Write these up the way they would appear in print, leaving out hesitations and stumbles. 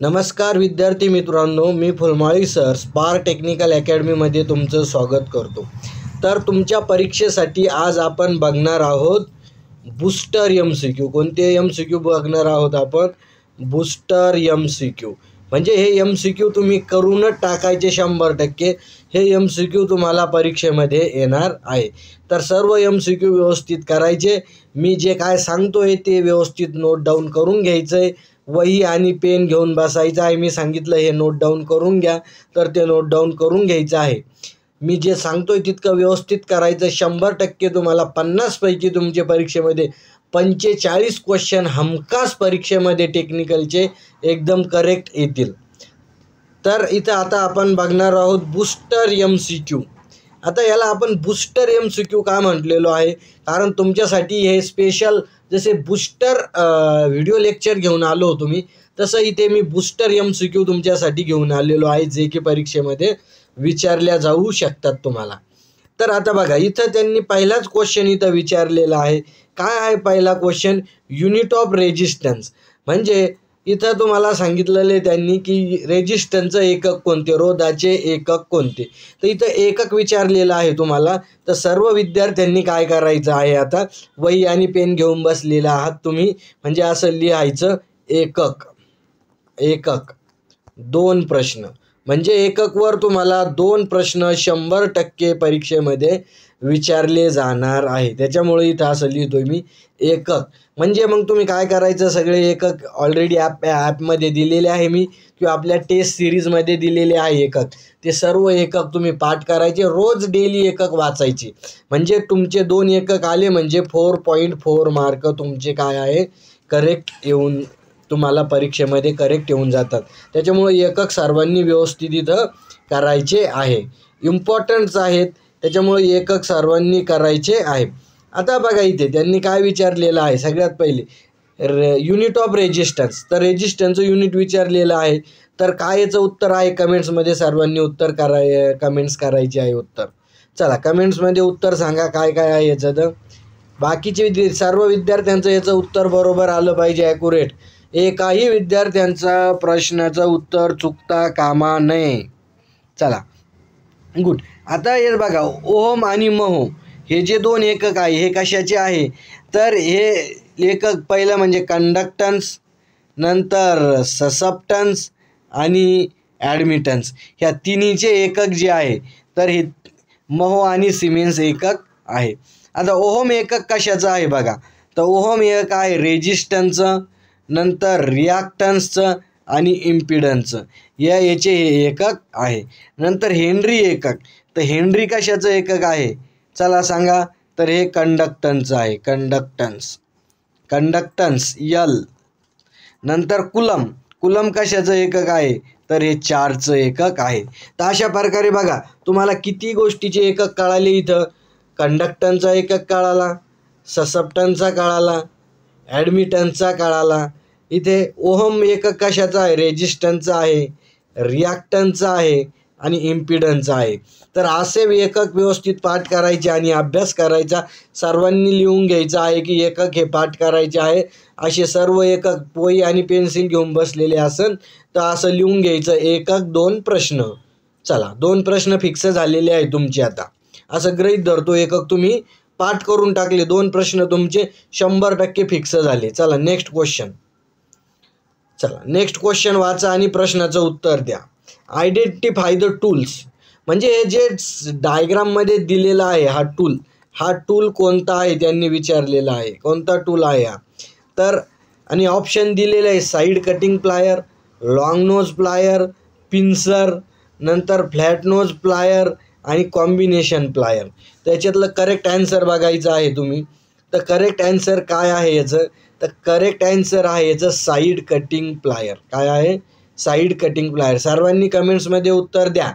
नमस्कार विद्यार्थी मित्रांनो, मी फुलमाळी सर स्पार्क टेक्निकल अकॅडमीमध्ये तुमचं स्वागत करतो। तर तुमच्या परीक्षेसाठी आज आपण बघणार आहोत बूस्टर MCQ। कोणते MCQ बघणार आहोत आपण? Booster MCQ। म्हणजे हे MCQ तुम्ही करूनच टाकायचे 100%। हे MCQ तुम्हाला परीक्षेमध्ये येणार आहे। तर सर्व MCQ व्यवस्थित करायचे। मी जे काय सांगतोय ते व्यवस्थित नोट डाऊन करून घ्यायचंय। वही आणि पेन घेऊन बसायचं आहे। मी सांगितलं हे नोट डाऊन करून घ्या, तर ते नोट डाऊन करून घ्यायचं आहे। मी जे सांगतोय तितकं व्यवस्थित करायचं। 100% तुम्हाला 50 पैकी तुमच्या परीक्षेमध्ये 45 क्वेश्चन हमखास परीक्षेमध्ये टेक्निकलचे एकदम करेक्ट येतील। तर इथं आता आपण बघणार आहोत बूस्टर MCQ। आता याला आपण बूस्टर MCQ का म्हटलेलो आहे? कारण तुमच्यासाठी हे स्पेशल जसे बूस्टर व्हिडिओ लेक्चर घेऊन आलो होतो मी, तसं इथे मी बूस्टर MCQ तुमच्यासाठी घेऊन आलेलो आहे, जे की परीक्षेमध्ये विचारल्या जाऊ शकतात तुम्हाला। तर आता बघा, इथं त्यांनी पहिलाच क्वेश्चन इथं विचारलेला आहे। काय आहे पहिला क्वेश्चन? Unit of resistance. म्हणजे इथं तुम्हाला सांगितलेले त्यांनी की रेजिस्टन्सचं एकक कोणते, रोधाचे एकक कोणते। तर इथं एकक विचारलेलं आहे तुम्हाला। तर सर्व विद्यार्थ्यांनी काय करायचं आहे, आता वही आणि पेन घेऊन बसलेला आहात तुम्ही। म्हणजे असं लिहायचं एकक, एकक 2 प्रश्न। म्हणजे एककवर तुम्हाला 2 प्रश्न 100% परीक्षेमध्ये विचारले जाणार आहे। त्याच्यामुळे इथं असं लिहितोय मी एकक। म्हणजे मग तुम्ही काय करायचं, सगळे एकक ऑलरेडी ॲपमध्ये दिलेले आहे मी, किंवा आपल्या टेस्ट सिरीजमध्ये दिलेले आहे एकक। ते सर्व एकक तुम्ही पाठ करायचे, रोज डेली एकक वाचायचे। म्हणजे तुमचे 2 एकक आले म्हणजे 4.4 मार्क तुमचे काय आहे, करेक्ट येऊन तुम्हाला परीक्षेमध्ये करेक्ट येऊन जातात। त्याच्यामुळे एकक सर्वांनी व्यवस्थित इथं करायचे आहे, इम्पॉर्टंट्स आहेत। त्याच्यामुळे एकक सर्वांनी करायचे आहे। आता बघा, इथे त्यांनी काय विचारलेलं आहे, सगळ्यात पहिले युनिट ऑफ रेजिस्टन्स। तर रेजिस्टन्सचं युनिट विचारलेलं आहे। तर काय याचं उत्तर आहे? कमेंट्समध्ये सर्वांनी उत्तर कमेंट्स करायचे आहे उत्तर। चला कमेंट्समध्ये उत्तर सांगा काय काय आहे याचं। तर बाकीचे सर्व विद्यार्थ्यांचं याचं उत्तर बरोबर आलं पाहिजे, ॲक्युरेट। एकाही विद्यार्थ्यांचा प्रश्नाचं उत्तर चुकता कामा नये। चला गुड। आता हे बघा, ओहम आणि महो हे जे 2 एकक आहे, हे कशाचे आहे? तर हे एकक पहिलं म्हणजे कंडक्टन्स, नंतर ससेप्टन्स आणि ॲडमिटन्स, ह्या तिन्हीचे एकक जे आहे, तर हे महो आणि सिमेन्स एकक आहे। आता ओहम एकक कशाचं आहे बघा, तर ओहम एकक आहे रेजिस्टन्सचं, नंतर रिॲक्टन्सचं आणि इम्पिडन्सचं, याचे हे एकक आहे। नंतर हेनरी एकक, तर हेनरी कशाचं एकक आहे? चला सांगा, तर हे कंडक्टन्सचं आहे, कंडक्टन्स, कंडक्टन्स L। नंतर कुलम, कुलम कशाचं एकक आहे? तर हे चार्जचं एकक आहे। तर अशा प्रकारे बघा, तुम्हाला किती गोष्टीचे एकक कळाले इथं। कंडक्टन्सचा एकक कळाला, ससेप्टन्सचा कळाला, ॲडमिटन्सचा कळाला। इथे ओहम एकक कशाचा आहे? रेजिस्टन्सचा आहे, रिॲक्टन्सचा आहे आणि इम्पिडन्सचा आहे। तर असे एकक व्यवस्थित पाठ करायचे आणि अभ्यास करायचा। सर्वांनी लिहून घ्यायचं आहे की एकक हे पाठ करायचे आहे। असे सर्व एकक वही आणि पेन्सिल घेऊन बसलेले असन तर असं लिहून घ्यायचं, एकक 2 प्रश्न। चला 2 प्रश्न फिक्स झालेले आहे तुमचे। आता असं गृहीत धरतो एकक तुम्ही पाठ करून टाकले, 2 प्रश्न तुमचे 100% फिक्स झाले। चला नेक्स्ट क्वेश्चन। चला नेक्स्ट क्वेश्चन वाचा आणि प्रश्नाचं उत्तर द्या। Identify the tools. म्हणजे हे जे डायग्राममध्ये दिलेला आहे हा टूल कोणता आहे त्यांनी विचारलेला आहे, कोणता टूल आहे हा? तर आणि ऑप्शन दिलेले आहे, side cutting plier, long nose plier, pincer, नंतर फ्लॅट नोज प्लायर आणि कॉम्बिनेशन प्लायर। त्याच्यातलं करेक्ट ॲन्सर बघायचं आहे तुम्ही। तर करेक्ट ॲन्सर काय आहे याचं? तर करेक्ट ॲन्सर आहे याचं साईड कटिंग प्लायर। काय आहे? Side cutting plier. सर्वांनी कमेंट्समध्ये उत्तर द्या।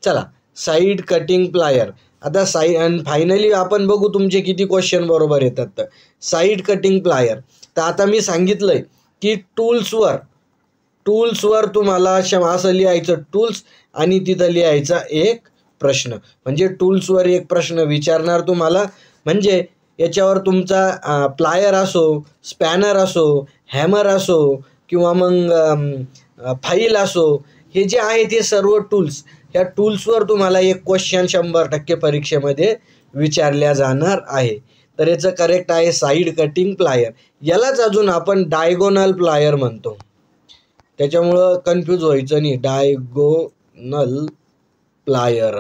चला साईड कटिंग प्लायर। आता आणि फायनली आपण बघू तुमचे किती क्वेश्चन बरोबर येतात। तर साईड कटिंग प्लायर, तर आता मी सांगितलं आहे की टूल्सवर तुम्हाला असं लिहायचं टूल्स आणि तिथं लिहायचा एक प्रश्न। म्हणजे टूल्सवर एक प्रश्न विचारणार तुम्हाला। म्हणजे याच्यावर तुमचा प्लायर असो, स्पॅनर असो, हॅमर असो, किंवा मग फाईल असो, हे जे आहे ते सर्व टूल्स, ह्या टूल्सवर तुम्हाला एक क्वेश्चन 100% परीक्षेमध्ये विचारल्या जाणार आहे. तर याचं करेक्ट आहे साईड कटिंग प्लायर. यालाच अजून आपण डायगोनल प्लायर म्हणतो, त्याच्यामुळं कन्फ्यूज व्हायचं नाही. डायगोनल प्लायर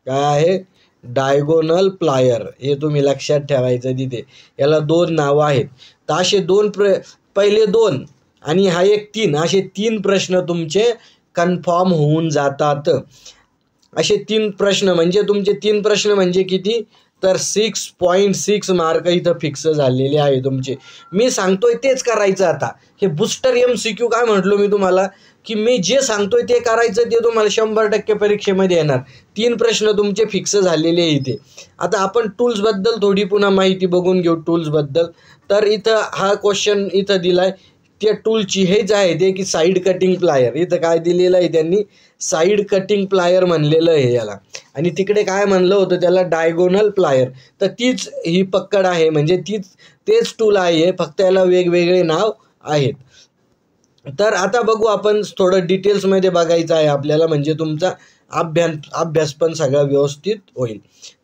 काय आहे? डायगोनल प्लायर, हे तुम्ही लक्षात ठेवायचं तिथे. याला 2 नावं आहेत. तर असे पहिले 2 आणि हा एक 3, असे 3 प्रश्न तुमचे कन्फर्म होऊन जातात. असे 3 प्रश्न म्हणजे तुमचे 3 प्रश्न म्हणजे किती? तर 6.6 मार्क इथं फिक्स झालेले आहे तुमचे. मी सांगतोय तेच करायचं. आता हे बूस्टर MCQ काय म्हटलो मी तुम्हाला, की मी जे सांगतोय ते करायचं, ते तुम्हाला 100% परीक्षेमध्ये येणार. 3 प्रश्न तुमचे फिक्स झालेले आहे इथे. आता आपण टूल्सबद्दल थोडी पुन्हा माहिती बघून घेऊ टूल्सबद्दल. तर इथं हा क्वेश्चन इथं दिलाय, त्या टूलची हेच आहे ते की साईड कटिंग प्लायर. इथं काय दिलेलं आहे त्यांनी? साईड कटिंग प्लायर म्हणलेलं आहे याला, आणि तिकडे काय म्हणलं होतं त्याला? Diagonal plier. तर तीच ही पक्कड आहे, म्हणजे तेच टूल आहे, फक्त याला वेगवेगळे नाव आहेत. तर आता बघू आपण थोडं डिटेल्समध्ये बघायचं आहे आपल्याला, म्हणजे तुमचा अभ्यास पण सगळा व्यवस्थित होईल.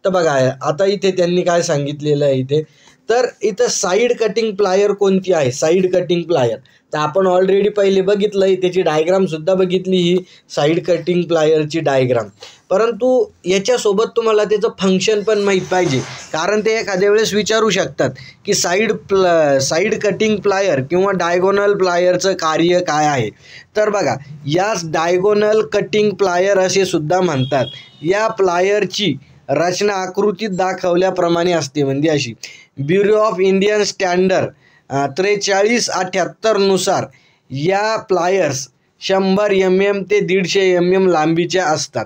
तर बघा आता इथे त्यांनी काय सांगितलेलं आहे इथे, तर इथं साईड कटिंग प्लायर कोणती आहे? साईड कटिंग प्लायर तर आपण ऑलरेडी पहिले बघितलं आहे, त्याची डायग्रामसुद्धा बघितली, ही साईड कटिंग प्लायरची डायग्राम. परंतु याच्यासोबत तुम्हाला त्याचं फंक्शन पण माहीत पाहिजे, कारण ते एखाद्या वेळेस विचारू शकतात की साईड कटिंग प्लायर किंवा डायगोनल प्लायरचं कार्य काय आहे. तर बघा, यास डायगोनल कटिंग प्लायर असे सुद्धा म्हणतात. या प्लायरची रचना आकृतीत दाखवल्याप्रमाणे असते, म्हणजे अशी. ब्युरो ऑफ इंडियन स्टँडर्ड 4378 नुसार या प्लायर्स 100 mm ते 150 mm लांबीच्या असतात.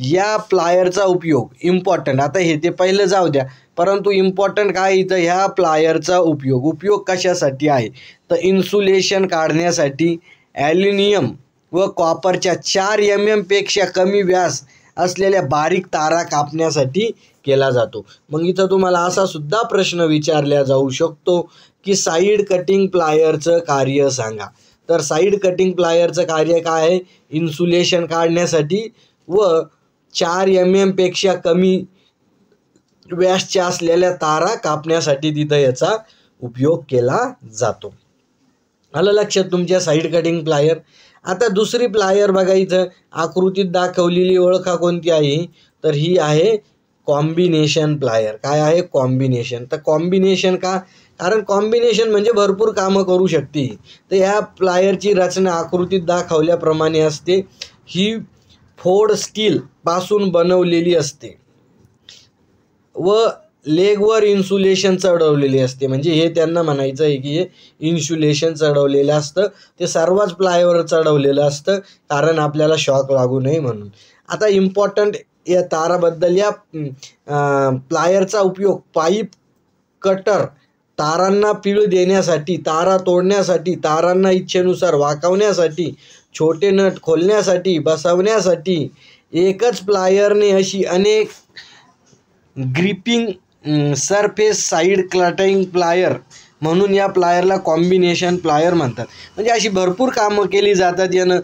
या प्लायरचा उपयोग इम्पॉर्टंट, आता हे ते पहिलं जाऊ द्या, परंतु इम्पॉर्टंट काय इथं? ह्या प्लायरचा उपयोग कशासाठी आहे? तर इन्सुलेशन काढण्यासाठी, ॲल्युमिनियम व कॉपरच्या 4 mm पेक्षा कमी व्यास असलेल्या बारीक तारा कापण्यासाठी केला जातो. मग इथं तुम्हाला असा सुद्धा प्रश्न विचारला जाऊ शकतो की साईड कटिंग प्लायरचं कार्य सांगा. तर साईड कटिंग प्लायरचं कार्य काय आहे? इन्सुलेशन काढण्यासाठी व 4 mm पेक्षा कमी व्यासच्या असलेल्या तारा कापण्यासाठी तिथं याचा उपयोग केला जातो. आलं लक्षात तुमच्या साईड कटिंग प्लायर. आता दुसरी प्लायर बघा, इथं आकृतीत दाखवलेली ओळखा कोणती आहे? तर ही आहे कॉम्बिनेशन प्लायर. काय आहे? कॉम्बिनेशन. तर कॉम्बिनेशन का? कारण कॉम्बिनेशन म्हणजे भरपूर कामं करू शकते. तर ह्या प्लायरची रचना आकृतीत दाखवल्याप्रमाणे असते. ही फोर्ड स्टील पासून बनवलेली असते व लेगवर इन्सुलेशन चढवलेले असते. म्हणजे हे त्यांना म्हणायचं आहे की हे इन्सुलेशन चढवलेलं असतं, ते सर्वच प्लायवर चढवलेलं असतं, कारण आपल्याला शॉक लागू नये म्हणून. आता इम्पॉर्टंट या ताराबद्दल, या प्लायरचा उपयोग पाईप कटर, तारांना पीळ देण्यासाठी, तारा तोडण्यासाठी, तारांना इच्छेनुसार वाकवण्यासाठी, छोटे नट खोलण्यासाठी, बसवण्यासाठी. एकच प्लायरने अशी अनेक gripping surface side cutting plier म्हणून या प्लायरला कॉम्बिनेशन प्लायर म्हणतात. म्हणजे अशी भरपूर कामं केली जातात यानं.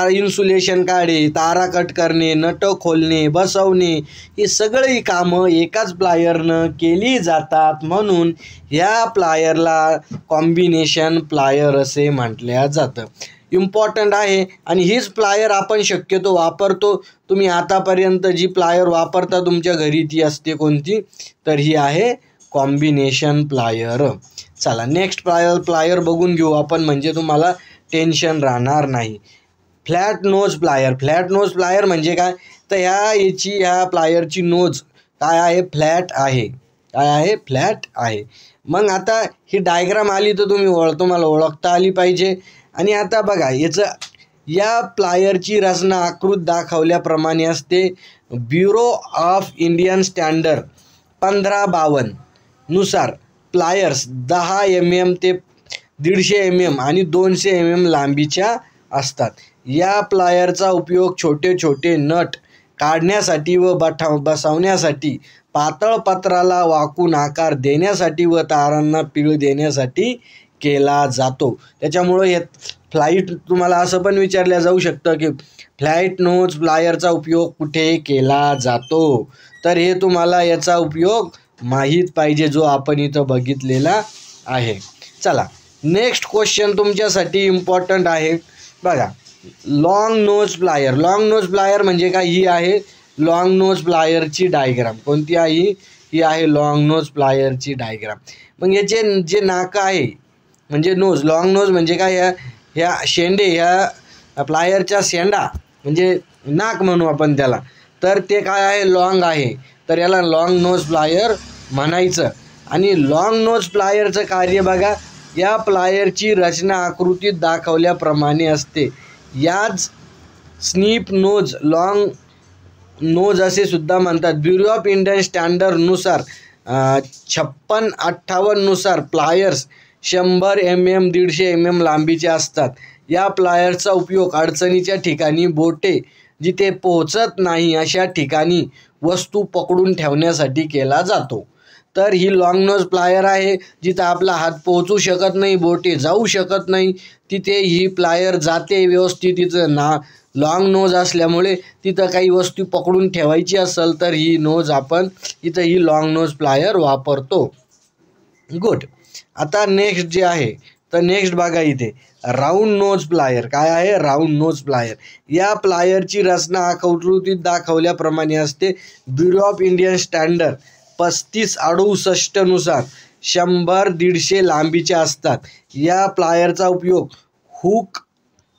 इन्सुलेशन काढणे, तारा कट करणे, नट खोलणे, बसवणे, ही सगळी कामं एकाच प्लायरनं केली जातात, म्हणून ह्या प्लायरला कॉम्बिनेशन प्लायर असे म्हटल्या जातं. इम्पॉर्टंट आहे, आणि हीच प्लायर आपण शक्यतो वापरतो. तुम्ही आतापर्यंत जी प्लायर वापरता तुमच्या घरी ती असते कोणती? तर ही आहे कॉम्बिनेशन प्लायर. चला नेक्स्ट प्लायर बघून घेऊ आपण, म्हणजे तुम्हाला टेन्शन राहणार नाही. Flat nose plier. Flat nose plier म्हणजे काय? तर ह्या प्लायरची नोज काय आहे? फ्लॅट आहे. काय आहे? फ्लॅट आहे. मग आता ही डायग्राम आली तर तुम्हाला ओळखता आली पाहिजे. आणि आता बघा, या प्लायरची रचना आकृत दाखवल्याप्रमाणे असते. ब्युरो ऑफ इंडियन स्टँडर्ड 1552 नुसार प्लायर्स 10 mm ते 150 mm आणि 200 mm लांबीच्या असतात. या प्लायरचा उपयोग छोटे छोटे नट काढण्यासाठी व बसवण्यासाठी, पातळ पत्राला वाकून आकार देण्यासाठी व तारांना पीळ देण्यासाठी केला जातो. त्याच्यामुळं हे फ्लाईट तुम्हाला असं पण विचारलं जाऊ शकतं की फ्लाईट नोज प्लायरचा उपयोग कुठे केला जातो. तर हे तुम्हाला याचा उपयोग माहीत पाहिजे जो आपण इथं बघितलेला आहे. चला नेक्स्ट क्वेश्चन तुमच्यासाठी इम्पॉर्टंट आहे बघा. Long nose plier. Long nose plier म्हणजे काय? ही आहे लॉंग नोज प्लायरची डायग्राम. कोणती आहे? ही आहे लॉंग नोज प्लायरची डायग्राम. मग याचे जे नाक आहे म्हणजे नोज, लॉंग नोज म्हणजे काय? ह्या शेंडे, ह्या प्लायरच्या शेंडा म्हणजे नाक म्हणू आपण त्याला, तर ते काय आहे? लॉंग आहे. तर याला लॉंग नोज प्लायर म्हणायचं. आणि लॉंग नोज प्लायरचं कार्य बघा, या प्लायरची रचना आकृतीत दाखवल्याप्रमाणे असते. याच स्नीप नोज लॉंग नोज असे सुद्धा म्हणतात. ब्युरो ऑफ इंडियन स्टँडर्डनुसार 56-58 नुसार प्लायर्स 100 mm 150 mm लांबीचे असतात. या प्लायरचा उपयोग अडचणीच्या ठिकाणी, बोटे जिथे पोहोचत नाही अशा ठिकाणी वस्तू पकडून ठेवण्यासाठी केला जातो. तर ही लॉंग नोज प्लायर आहे. जिथं आपला हात पोहोचू शकत नाही, बोटे जाऊ शकत नाही, तिथे ही प्लायर जाते व्यवस्थित. तिचं लॉंग नोज असल्यामुळे तिथं काही वस्तू पकडून ठेवायची असेल तर ही नोज आपण इथं ही लॉंग नोज प्लायर वापरतो. गुड. आता नेक्स्ट जे आहे तर नेक्स्ट बघा इथे राऊंड नोज प्लायर. काय आहे? Round knows plier. या प्लायरची रचना आकृतीत दाखवल्याप्रमाणे असते. ब्युरो ऑफ इंडियन स्टँडर्ड 3568 नुसार 100-150 लांबीचे असतात. या प्लायरचा उपयोग हुक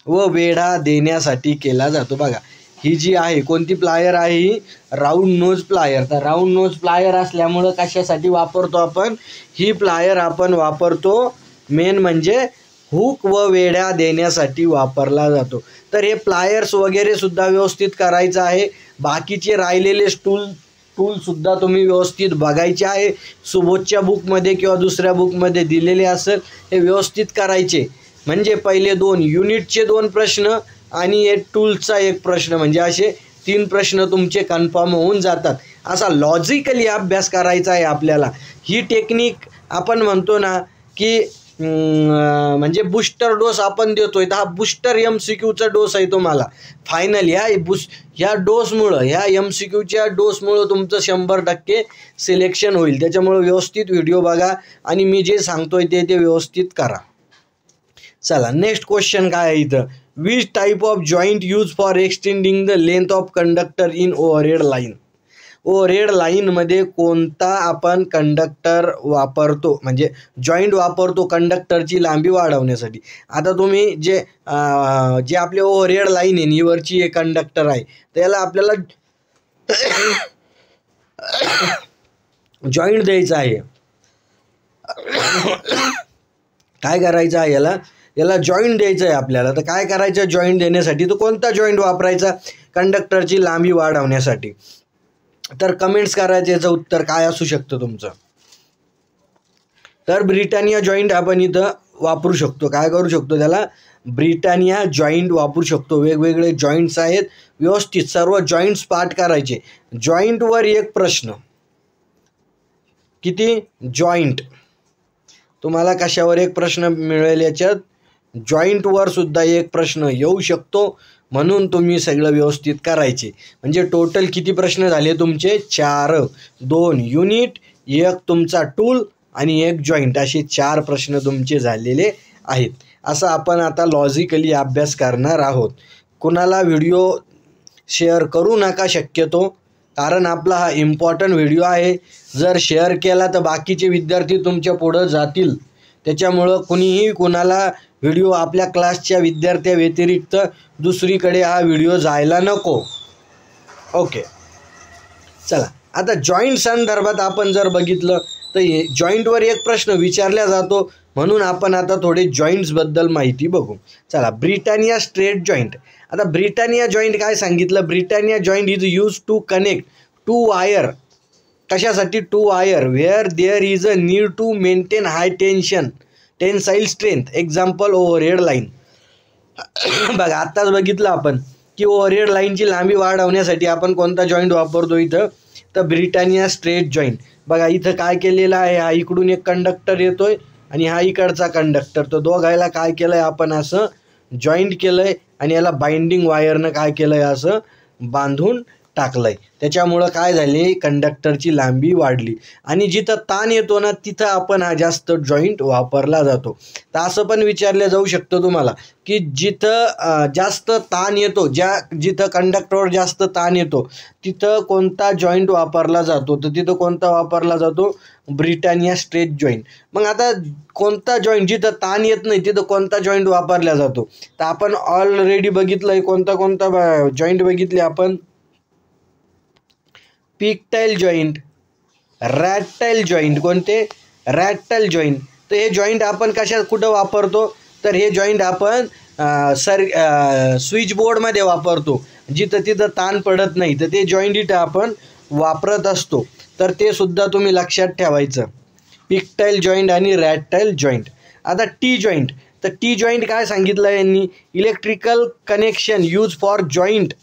व वेढा देण्यासाठी केला जातो. बघा ही जी आहे कोणती प्लायर आहे? ही राऊंड नोज प्लायर. तर राऊंड नोज प्लायर असल्यामुळं कशासाठी वापरतो आपण? ही प्लायर आपण वापरतो मेन म्हणजे हुक व वेढा देण्यासाठी वापरला जातो. तर हे प्लायर्स वगैरे सुद्धा व्यवस्थित करायचं आहे. बाकीचे राहिलेले टूलसुद्धा तुम्ही व्यवस्थित बघायचे आहे. सुबोधच्या बुकमध्ये किंवा दुसऱ्या बुकमध्ये दिलेले असेल हे व्यवस्थित करायचे. म्हणजे पहिले 2 युनिटचे 2 प्रश्न आणि एक टूल्सचा 1 प्रश्न, म्हणजे असे 3 प्रश्न तुमचे कन्फर्म होऊन जातात. असा लॉजिकली अभ्यास करायचा आहे आपल्याला. ही टेक्निक आपण म्हणतो ना की म्हणजे बूस्टर डोस आपण देतोय, तर हा बूस्टर MCQचा डोस आहे तुम्हाला फायनल. ह्या डोसमुळं, ह्या MCQच्या डोसमुळं तुमचं 100% सिलेक्शन होईल. त्याच्यामुळं व्यवस्थित व्हिडिओ बघा आणि मी जे सांगतोय ते व्यवस्थित करा. चला नेक्स्ट क्वेश्चन काय आहे इथं? Which type of joint use for extending the length of conductor in overhead line. Overhead लाईनमध्ये कोणता आपण कंडक्टर वापरतो, म्हणजे जॉईंट वापरतो कंडक्टरची लांबी वाढवण्यासाठी. आता तुम्ही जे आपले ओव्हरहेड लाईन आहे निवरची एक कंडक्टर आहे, तर याला आपल्याला जॉईंट द्यायचा आहे. काय करायचं आहे? याला जॉईंट द्यायचं आहे आपल्याला. तर काय करायचं जॉईंट देण्यासाठी? तर कोणता जॉईंट वापरायचा कंडक्टरची लांबी वाढवण्यासाठी? तर कमेंट्स करायचे, याचं उत्तर काय असू शकतं तुमचं? तर ब्रिटानिया जॉईंट आपण इथं वापरू शकतो. काय करू शकतो? त्याला ब्रिटानिया जॉईंट वापरू शकतो. वेगवेगळे जॉईंट्स आहेत, व्यवस्थित सर्व जॉईंट्स पाठ करायचे. जॉईंटवर 1 प्रश्न. किती? जॉईंट. तुम्हाला कशावर 1 प्रश्न मिळेल याच्यात? जॉईंटवर सुद्धा 1 प्रश्न येऊ शकतो. म्हणून तुम्ही सगळं व्यवस्थित करायचे. म्हणजे टोटल किती प्रश्न झाले तुमचे? 4. 2 युनिट, 1 तुमचा टूल आणि 1 जॉईंट, असे 4 प्रश्न तुमचे झालेले आहेत. असं आपण आता लॉजिकली अभ्यास करणार आहोत. कुणाला व्हिडिओ शेअर करू नका शक्यतो, कारण आपला हा इम्पॉर्टंट व्हिडिओ आहे. जर शेअर केला तर बाकीचे विद्यार्थी तुमच्या पुढं जातील. त्याच्यामुळं कुणीही कुणाला व्हिडिओ आपल्या क्लासच्या विद्यार्थ्याव्यतिरिक्त दुसरीकडे हा व्हिडिओ जायला नको. ओके. चला आता जॉईंट संदर्भात आपण जर बघितलं तर जॉईंटवर 1 प्रश्न विचारला जातो. म्हणून आपण आता थोडे जॉईंट्सबद्दल माहिती बघू. चला ब्रिटानिया स्ट्रेट जॉईंट. आता ब्रिटानिया जॉईंट काय सांगितलं? Britannia joint is use to connect 2 wire. कशासाठी? 2 wire where there is a need to maintain high tensile strength. Example overhead line. बघा आत्ताच बघितलं आपण की ओव्हरहेड लाईनची लांबी वाढवण्यासाठी आपण कोणता जॉईंट वापरतो इथं? तर ब्रिटानिया स्ट्रेट जॉईंट. बघा इथं काय केलेलं आहे? हा इकडून एक कंडक्टर येतोय आणि हा इकडचा कंडक्टर. तर दोघायला काय केलं आहे आपण असं जॉईंट केलं आहे आणि याला बाइंडिंग वायरनं काय केलं आहे असं बांधून टाकलं आहे. त्याच्यामुळं काय झाले, कंडक्टरची लांबी वाढली आणि जिथं ताण येतो ना तिथं आपण हा जास्त जॉईंट वापरला जातो. तर असं पण विचारलं जाऊ शकतं तुम्हाला की जिथं जास्त ताण येतो, जिथं कंडक्टरवर जास्त ताण येतो तिथं कोणता जॉईंट वापरला जातो, तर तिथं कोणता वापरला जातो, ब्रिटानिया स्ट्रेच जॉईंट. मग आता कोणता जॉईंट, जिथं ताण येत नाही तिथं कोणता जॉईंट वापरला जातो, तर आपण ऑलरेडी बघितलं आहे कोणता जॉईंट बघितले आपण. पिकटाईल जॉईंट, रॅटाईल जॉईंट. कोणते, रॅटाईल जॉईंट. तर हे जॉईंट आपण कुठं वापरतो, तर हे जॉईंट आपण स्विच बोर्डमध्ये वापरतो, जिथं तिथं ताण पडत नाही तर ते जॉईंट इथं आपण वापरत असतो. तर ते सुद्धा तुम्ही लक्षात ठेवायचं, पिकटाईल जॉईंट आणि रॅटाईल जॉईंट. आता टी जॉईंट, तर टी जॉईंट काय सांगितलं यांनी, electrical connection use for joint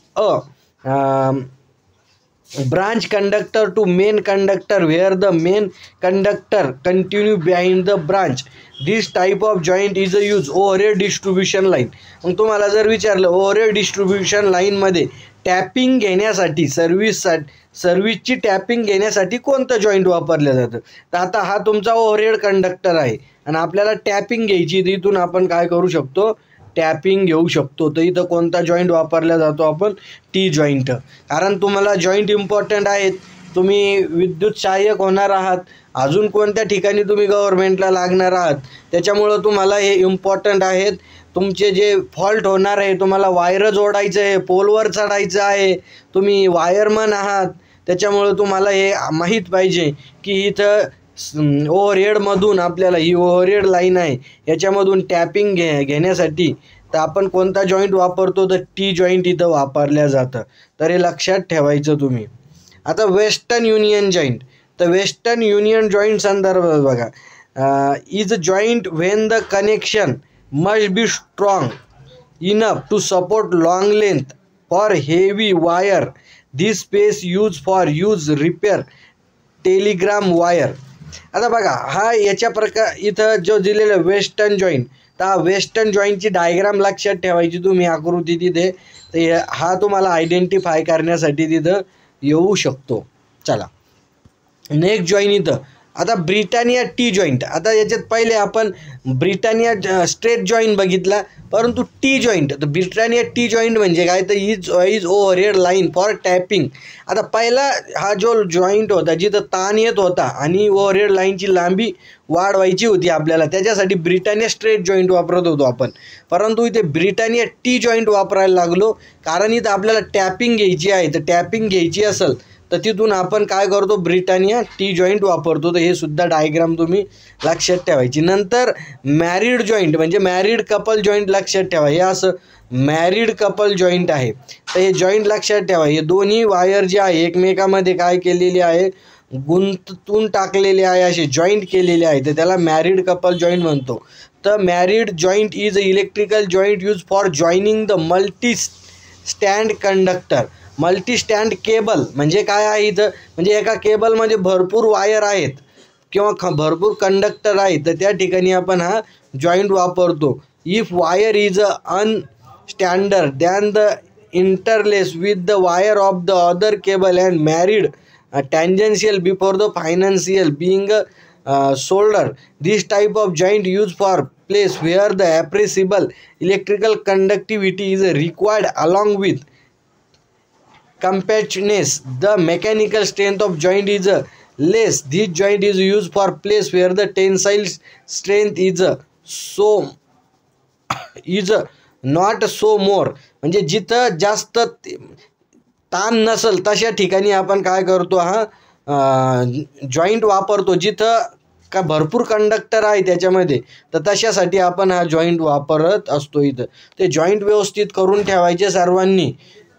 branch conductor to main conductor where the main conductor continue behind the branch. This type of joint is a use overhead distribution line. मग तुम्हाला जर विचारलं overhead distribution लाईनमध्ये tapping घेण्यासाठी सर्व्हिसची tapping घेण्यासाठी कोणतं joint वापरलं जातं, तर आता हा तुमचा ओव्हरहेड कंडक्टर आहे आणि आपल्याला टॅपिंग घ्यायची, तर इथून आपण काय करू शकतो, टॅपिंग घेऊ शकतो. तर इथं कोणता जॉईंट वापरला जातो आपण, टी जॉईंट. कारण तुम्हाला जॉईंट इम्पॉर्टंट आहेत, तुम्ही विद्युत सहाय्यक होणार आहात, अजून कोणत्या ठिकाणी तुम्ही गव्हर्नमेंटला लागणार आहात, त्याच्यामुळं तुम्हाला हे इम्पॉर्टंट आहेत. तुमचे जे फॉल्ट होणार आहे, तुम्हाला वायर जोडायचं आहे, पोलवर चढायचं आहे, तुम्ही वायरमन आहात, त्याच्यामुळं तुम्हाला हे माहीत पाहिजे की इथं ओव्हरहेडमधून आपल्याला ही ओव्हरहेड लाईन आहे याच्यामधून टॅपिंग घेण्यासाठी तर आपण कोणता जॉईंट वापरतो, तर टी जॉईंट इथं वापरल्या जातं. तर हे लक्षात ठेवायचं तुम्ही. आता वेस्टर्न युनियन जॉईंट, तर वेस्टर्न युनियन जॉईंट संदर्भात बघा, is joint when the connection must be strong enough to support long length for heavy wire. This space use for repair telegram wire. आता बघा हा याच्या प्रकार इथं जो दिलेला वेस्टर्न जॉईंट, तर हा वेस्टर्न जॉईंटची डायग्राम लक्षात ठेवायची तुम्ही, आकृती तिथे. तर हा तुम्हाला आयडेंटिफाय करण्यासाठी तिथं येऊ शकतो. चला नेक्स्ट जॉईंट इथं आता ब्रिटानिया टी जॉईंट. आता याच्यात पहिले आपण ब्रिटानिया स्ट्रेट जॉईंट बघितला, परंतु टी जॉईंट, तर ब्रिटानिया टी जॉईंट म्हणजे काय, तर is overhead line for tapping. आता पहिला हा जो जॉईंट होता जिथं ताण येत होता आणि ओव्हरहेड लाईनची लांबी वाढवायची होती आपल्याला, त्याच्यासाठी ब्रिटानिया स्ट्रेट जॉईंट वापरत होतो आपण. परंतु इथे ब्रिटानिया टी जॉईंट वापरायला लागलो, कारण इथं आपल्याला टॅपिंग घ्यायची आहे. तर टॅपिंग घ्यायची असेल तर तिथून आपण काय करतो, ब्रिटानिया टी जॉईंट वापरतो. तर हे सुद्धा डायग्राम तुम्ही लक्षात ठेवायची. नंतर मॅरिड जॉईंट म्हणजे मॅरिड कपल जॉईंट लक्षात ठेवा. हे असं मॅरिड कपल जॉईंट आहे. तर हे जॉईंट लक्षात ठेवा, हे दोन्ही वायर जे आहे एकमेकामध्ये काय केलेली आहे, गुंतून टाकलेले आहे, असे जॉईंट केलेले आहे, तर त्याला मॅरिड कपल जॉईंट म्हणतो. तर married joint is a electrical joint use for joining the multi stand conductor. Multi stand cable म्हणजे काय आहे इथं, म्हणजे एका केबलमध्ये भरपूर वायर आहेत किंवा भरपूर कंडक्टर आहेत, तर त्या ठिकाणी आपण हा जॉईंट वापरतो. If wire is unstandard then the interlace with the wire of the other cable and married tangential before the financial being solder. This type of joint used for place where the appreciable electrical conductivity is required along with compactness. The mechanical strength of joint is less. This joint is used for place where the tensile strength is not so more. म्हणजे जिथं जास्त ताण नसेल तशा ठिकाणी आपण काय करतो, हा जॉईंट वापरतो. जिथं का भरपूर कंडक्टर आहे त्याच्यामध्ये, तर तशासाठी आपण हा जॉईंट वापरत असतो इथं. ते जॉईंट व्यवस्थित करून ठेवायचे सर्वांनी.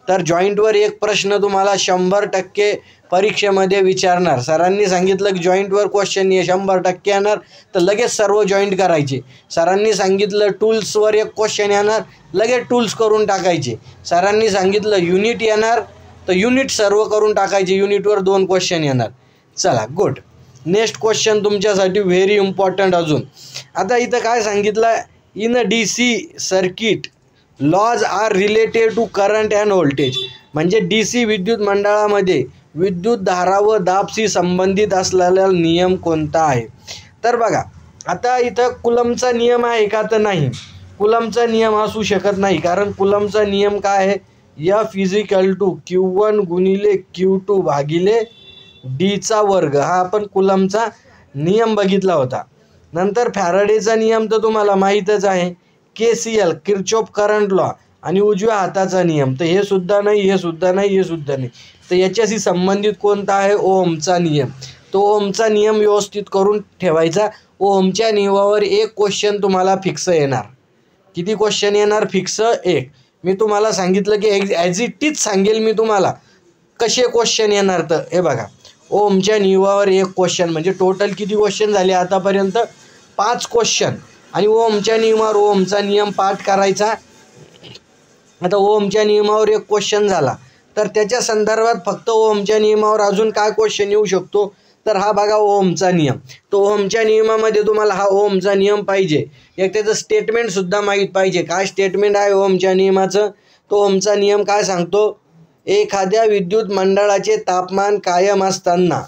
तर जॉईंटवर एक प्रश्न तुम्हाला 100% परीक्षेमध्ये विचारणार. सरांनी सांगितलं की जॉईंटवर क्वेश्चन 100% येणार, तर लगेच सर्व जॉईंट करायचे. सरांनी सांगितलं टूल्सवर एक क्वेश्चन येणार, लगेच टूल्स करून टाकायचे. सरांनी सांगितलं युनिट येणार, तर युनिट सर्व करून टाकायचे, युनिटवर 2 क्वेश्चन येणार. चला गुड. नेक्स्ट क्वेश्चन तुमच्यासाठी व्हेरी इम्पॉर्टंट अजून. आता इथं काय सांगितलं, in DC circuit laws are related to current and voltage. म्हणजे DC विद्युत मंडळामध्ये विद्युत धारा व दाबशी संबंधित असलेला नियम कोणता आहे. तर बघा, आता इथं कुलमचा नियम आहे का, तर नाही, कुलमचा नियम असू शकत नाही. कारण कुलमचा नियम काय आहे, F = Q1 × Q2 भागिले Dचा वर्ग. हा आपण कुलमचा नियम बघितला होता. नंतर फॅराडेचा नियम तर तुम्हाला माहीतच आहे, KCL किर्चॉफ करंट लॉ आणि उजव्या हाताचा नियम. तर हे सुद्धा नाही, हे सुद्धा नाही, हे सुद्धा नाही. तर याच्याशी संबंधित कोणता आहे, ओहमचा नियम. तो ओहमचा नियम व्यवस्थित करून ठेवायचा. ओहमच्या नियमावर एक क्वेश्चन तुम्हाला फिक्स येणार. किती क्वेश्चन येणार, फिक्स एक. मी तुम्हाला सांगितलं की ॲज इट इज सांगेल मी तुम्हाला कसे क्वेश्चन येणार. तर हे बघा, ओहमच्या नियमावर एक क्वेश्चन, म्हणजे टोटल किती क्वेश्चन झाले आतापर्यंत, 5 क्वेश्चन. आणि ओहमच्या नियमावर ओहमचा नियम पाठ करायचा. आता ओहमच्या नियमावर एक क्वेश्चन झाला, तर त्याच्या संदर्भात फक्त ओहमच्या नियमावर अजून काय क्वेश्चन येऊ शकतो, तर हा बघा ओहमचा नियम. तो ओहमच्या नियमामध्ये तुम्हाला हा ओहमचा नियम पाहिजे. एक त्याचं स्टेटमेंटसुद्धा माहीत पाहिजे. काय स्टेटमेंट आहे ओहमच्या नियमाचं, तो ओहमचा नियम काय सांगतो, एखाद्या विद्युत मंडळाचे तापमान कायम असताना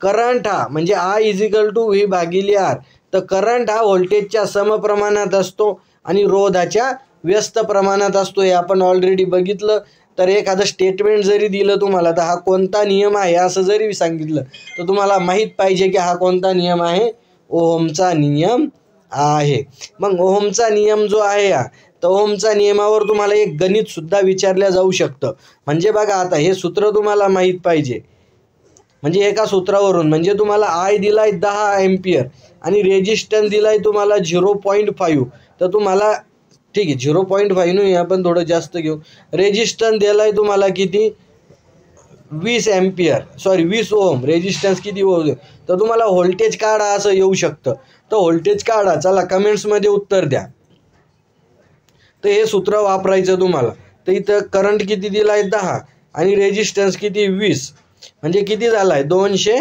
करंट हा म्हणजे I = V/R. तर करंट हा व्होल्टेजच्या समप्रमाणात असतो आणि रोधाच्या व्यस्त प्रमाणात असतो. हे आपण ऑलरेडी बघितलं. तर एखादं स्टेटमेंट जरी दिलं तुम्हाला, तर हा कोणता नियम आहे असं जरी सांगितलं, तर तुम्हाला माहीत पाहिजे की हा कोणता नियम आहे, ओहमचा नियम आहे. मग ओहमचा नियम जो आहे तर ओहमचा नियमावर तुम्हाला एक गणितसुद्धा विचारलं जाऊ शकतं. म्हणजे बघा, आता हे सूत्र तुम्हाला माहीत पाहिजे. म्हणजे एका सूत्रावरून, म्हणजे तुम्हाला I दिला आहे 10 एम्पियर आणि रेजिस्टन्स दिला आहे तुम्हाला 0.5. तर तुम्हाला ठीक आहे, 0.5 नाही, आपण थोडं जास्त घेऊ. रेजिस्टन्स दिला आहे तुम्हाला किती, 20 एम्पियर, सॉरी 20 ओहम. रेजिस्टन्स किती होऊ, तर तुम्हाला व्होल्टेज काढा असं येऊ शकतं. तर व्होल्टेज काढा, चला कमेंट्समध्ये उत्तर द्या. तर हे सूत्र वापरायचं तुम्हाला. तर इथं करंट किती दिला आहे 10 आणि रेजिस्टन्स किती 20, म्हणजे किती झाला आहे 200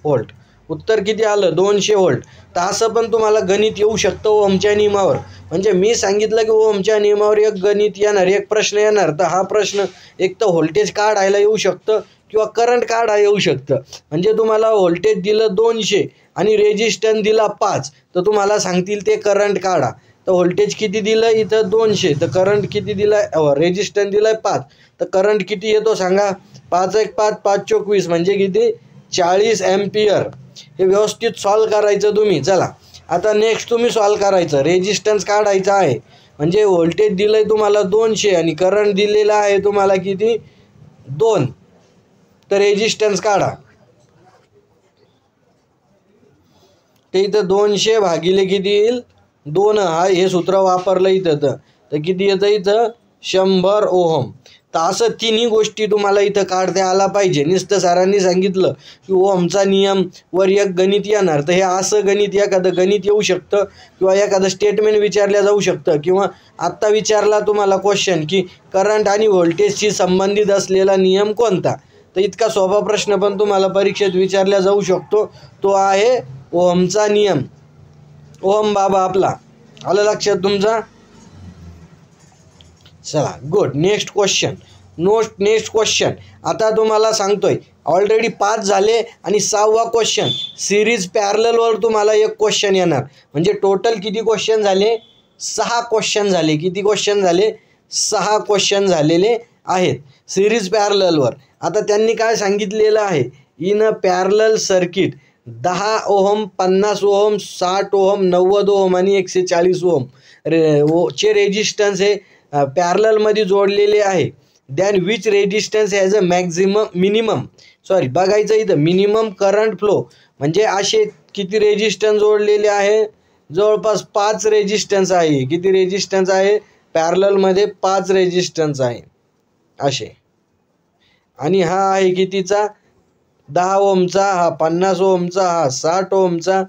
व्होल्ट. उत्तर किती आलं, 200 व्होल्ट. तर असं पण तुम्हाला गणित येऊ शकतं ओहमच्या नियमावर. म्हणजे मी सांगितलं की ओहमच्या नियमावर एक गणित येणार, एक प्रश्न येणार. तर हा प्रश्न एक तर व्होल्टेज काढायला येऊ शकतं किंवा करंट काढायला येऊ शकतं. म्हणजे तुम्हाला व्होल्टेज दिलं 200 आणि रेजिस्टन्स दिला 5, तर तुम्हाला सांगतील ते करंट काढा. तर व्होल्टेज किती दिलं इथं 200, तर करंट किती दिला, रेजिस्टन्स दिला 5, तर करंट किती येतो सांगा, 5 × 5 = 5 × 20, म्हणजे किती 40 एम्पियर. हे व्यवस्थित सॉल्व करायचं तुम्ही. चला आता नेक्स्ट तुम्ही सॉल्व करायचं. रेजिस्टन्स काढायचा आहे, म्हणजे व्होल्टेज दिलं आहे तुम्हाला 200 आणि करंट दिलेला आहे तुम्हाला किती 2. तर रेजिस्टन्स काढा. ते इथं 200 भागिले किती येईल 2. हा हे सूत्र वापरलं इथं, तर किती येतं इथं 100 ओहम. तर असं तिन्ही गोष्टी तुम्हाला इथं काढता आला पाहिजे. नुसतं सरांनी सांगितलं की ओहमचा नियम वर एक गणित येणार, तर हे असं गणित, एखादं गणित येऊ शकतं किंवा एखादं स्टेटमेंट विचारलं जाऊ शकतं. किंवा आत्ता विचारला तुम्हाला क्वेश्चन की करंट आणि व्होल्टेजशी संबंधित असलेला नियम कोणता, तर इतका सोपा प्रश्न पण तुम्हाला परीक्षेत विचारला जाऊ शकतो. तो आहे ओहमचा नियम. ओहम बाबा आपला आलं लक्षात तुमचा. चला गुड. नेक्स्ट क्वेश्चन आता तुम्हाला सांगतोय. ऑलरेडी 5 झाले आणि 6वा क्वेश्चन सिरीज पॅरललवर तुम्हाला एक क्वेश्चन येणार. म्हणजे टोटल किती क्वेश्चन झाले, 6 क्वेश्चन झाले. किती क्वेश्चन झाले, 6 क्वेश्चन झालेले आहेत सिरीज पॅरललवर. आता त्यांनी काय सांगितलेलं आहे, in a parallel circuit 10 ohm, 50 ohm, 60 ohm, 90 ohm आणि 140 ओहम चे रेजिस्टन्स हे पॅरललमध्ये जोडलेले आहे. Than which resistance has a बघायचं इथं मिनिमम करंट फ्लो. म्हणजे असे किती रेजिस्टन्स जोडलेले आहे, जवळपास 5 रेजिस्टन्स आहे. किती रेजिस्टन्स आहे पॅरललमध्ये, 5 रेजिस्टन्स आहे असे. आणि हा आहे कितीचा 10 ओहमचा, हा 50 ओहमचा, हा 60 ओहमचा,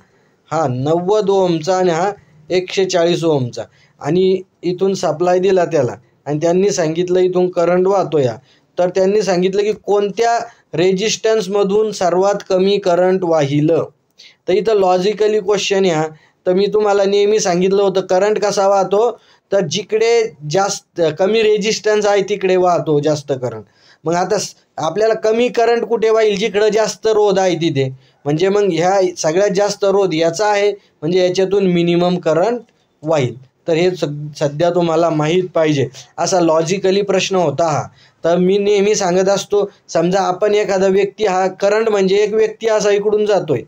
हा 90 ओहमचा आणि हा 140 ओहमचा. आणि इथून सप्लाय दिला त्याला आणि त्यांनी सांगितलं इथून करंट वाहतो या. तर त्यांनी सांगितलं की कोणत्या रेजिस्टन्समधून सर्वात कमी करंट वाहिलं. तर इथं लॉजिकली क्वेश्चन ह्या, तर मी तुम्हाला नेहमी सांगितलं होतं करंट कसा वाहतो, तर जिकडे जास्त कमी रेजिस्टन्स आहे तिकडे वाहतो जास्त करंट. मग आता आपल्याला कमी करंट कुठे वाहील, जिकडं जास्त रोध आहे तिथे. म्हणजे मग ह्या सगळ्यात जास्त रोध याचा आहे, म्हणजे याच्यातून मिनिमम करंट वाहील. तर हे सध्या तुम्हाला माहीत पाहिजे, असा लॉजिकली प्रश्न होता हा. तर मी नेहमी सांगत असतो, समजा आपण एखादा व्यक्ती, हा करंट म्हणजे एक व्यक्ती असा इकडून जातोय,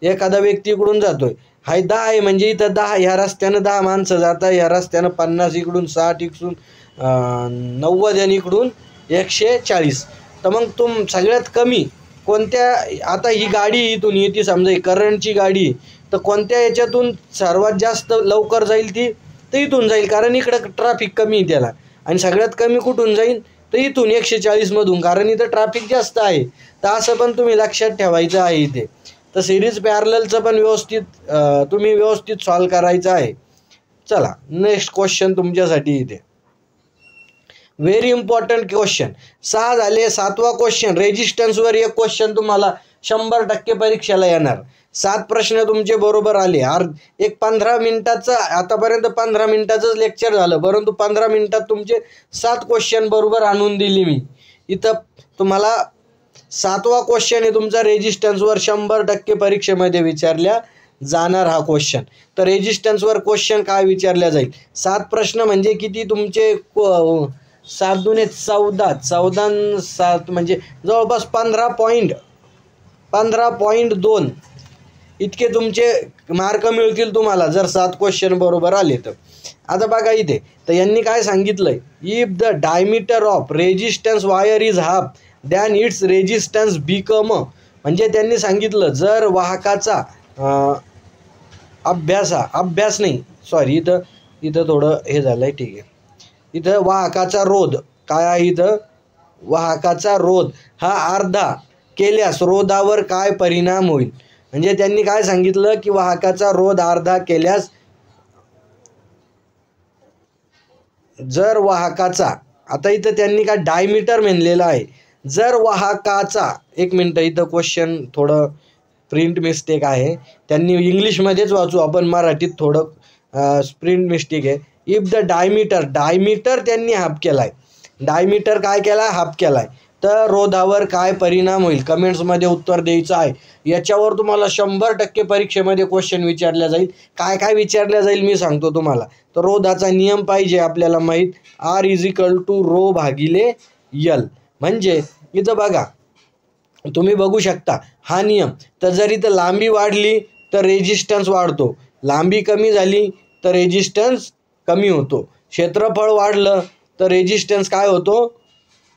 एखादा व्यक्ती इकडून जातोय, हा 10 आहे म्हणजे इथं 10, ह्या रस्त्यानं 10 माणसं जातात, ह्या रस्त्यानं 50, इकडून 60, इकडून 90 आणि इकडून 140. तर मग सगळ्यात कमी कोणत्या, आता ही गाडी इथून येते समजा, करंटची गाडी, तर कोणत्या याच्यातून सर्वात जास्त लवकर जाईल ती, तर इथून जाईल, कारण इकडं ट्रॅफिक कमी आहे त्याला. आणि सगळ्यात कमी कुठून जाईल, तर इथून 140मधून, कारण इथं ट्रॅफिक जास्त आहे. तर असं पण तुम्ही लक्षात ठेवायचं आहे इथे. तर सिरीज पॅरललचं पण तुम्ही व्यवस्थित सॉल्व करायचं आहे. चला नेक्स्ट क्वेश्चन तुमच्यासाठी इथे, व्हेरी इम्पॉर्टंट क्वेश्चन. 6 झाले. 7वा क्वेश्चन, रेजिस्टन्सवर एक क्वेश्चन तुम्हाला 100% परीक्षेला येणार. 7 प्रश्न तुमचे बरोबर आले. एक 15 मिनिटाचं, आतापर्यंत 15 मिनिटाचंच लेक्चर झालं, परंतु 15 मिनिटात तुमचे 7 क्वेश्चन बरोबर आणून दिली मी. इथं तुम्हाला 7वा क्वेश्चन आहे तुमचा रेजिस्टन्सवर 100% परीक्षेमध्ये विचारल्या जाणार हा क्वेश्चन. तर रेजिस्टन्सवर क्वेश्चन काय विचारल्या जाईल, 7 प्रश्न म्हणजे किती तुमचे, 7 दुने 14, 14 7 म्हणजे जवळपास 15.2 इतके तुमचे मार्क मिळतील तुम्हाला जर 7 क्वेश्चन बरोबर आले तर. आता बघा इथे, तर यांनी काय सांगितलंय, if the diameter of resistance wire is half than it's resistance become, म्हणजे त्यांनी सांगितलं जर वाहकाचा अभ्यास नाही, सॉरी, इथं थोडं हे झालं आहे, ठीक आहे. इथं वाहकाचा रोध काय आहे, इथं वाहकाचा रोध हा अर्धा केल्यास रोधावर काय परिणाम होईल. म्हणजे त्यांनी काय सांगितलं की वाहकाचा रोध अर्धा केल्यास, जर वाहकाचा, आता इथं त्यांनी काय डायमीटर म्हणलेलं आहे, जर वाहकाचा, एक मिनटं इथं क्वेश्चन थोडं प्रिंट मिस्टेक आहे, त्यांनी इंग्लिशमध्येच वाचू आपण, मराठीत थोडं प्रिंट मिस्टेक आहे. इफ द डायमीटर त्यांनी हाफ केलाय, डायमीटर काय केला, हाफ केलाय, तर रोधावर काय परिणाम होईल, कमेंट्समध्ये उत्तर द्यायचं आहे. याच्यावर तुम्हाला 100% परीक्षेमध्ये क्वेश्चन विचारल्या जाईल. काय काय विचारल्या जाईल मी सांगतो तुम्हाला. तर रोधाचा नियम पाहिजे आपल्याला माहीत, R = ρ/L. म्हणजे इथं बघा, तुम्ही बघू शकता हा नियम. तर जर इथं लांबी वाढली तर रेजिस्टन्स वाढतो, लांबी कमी झाली तर रेजिस्टन्स कमी होतो, क्षेत्रफळ वाढलं तर रेजिस्टन्स काय होतो,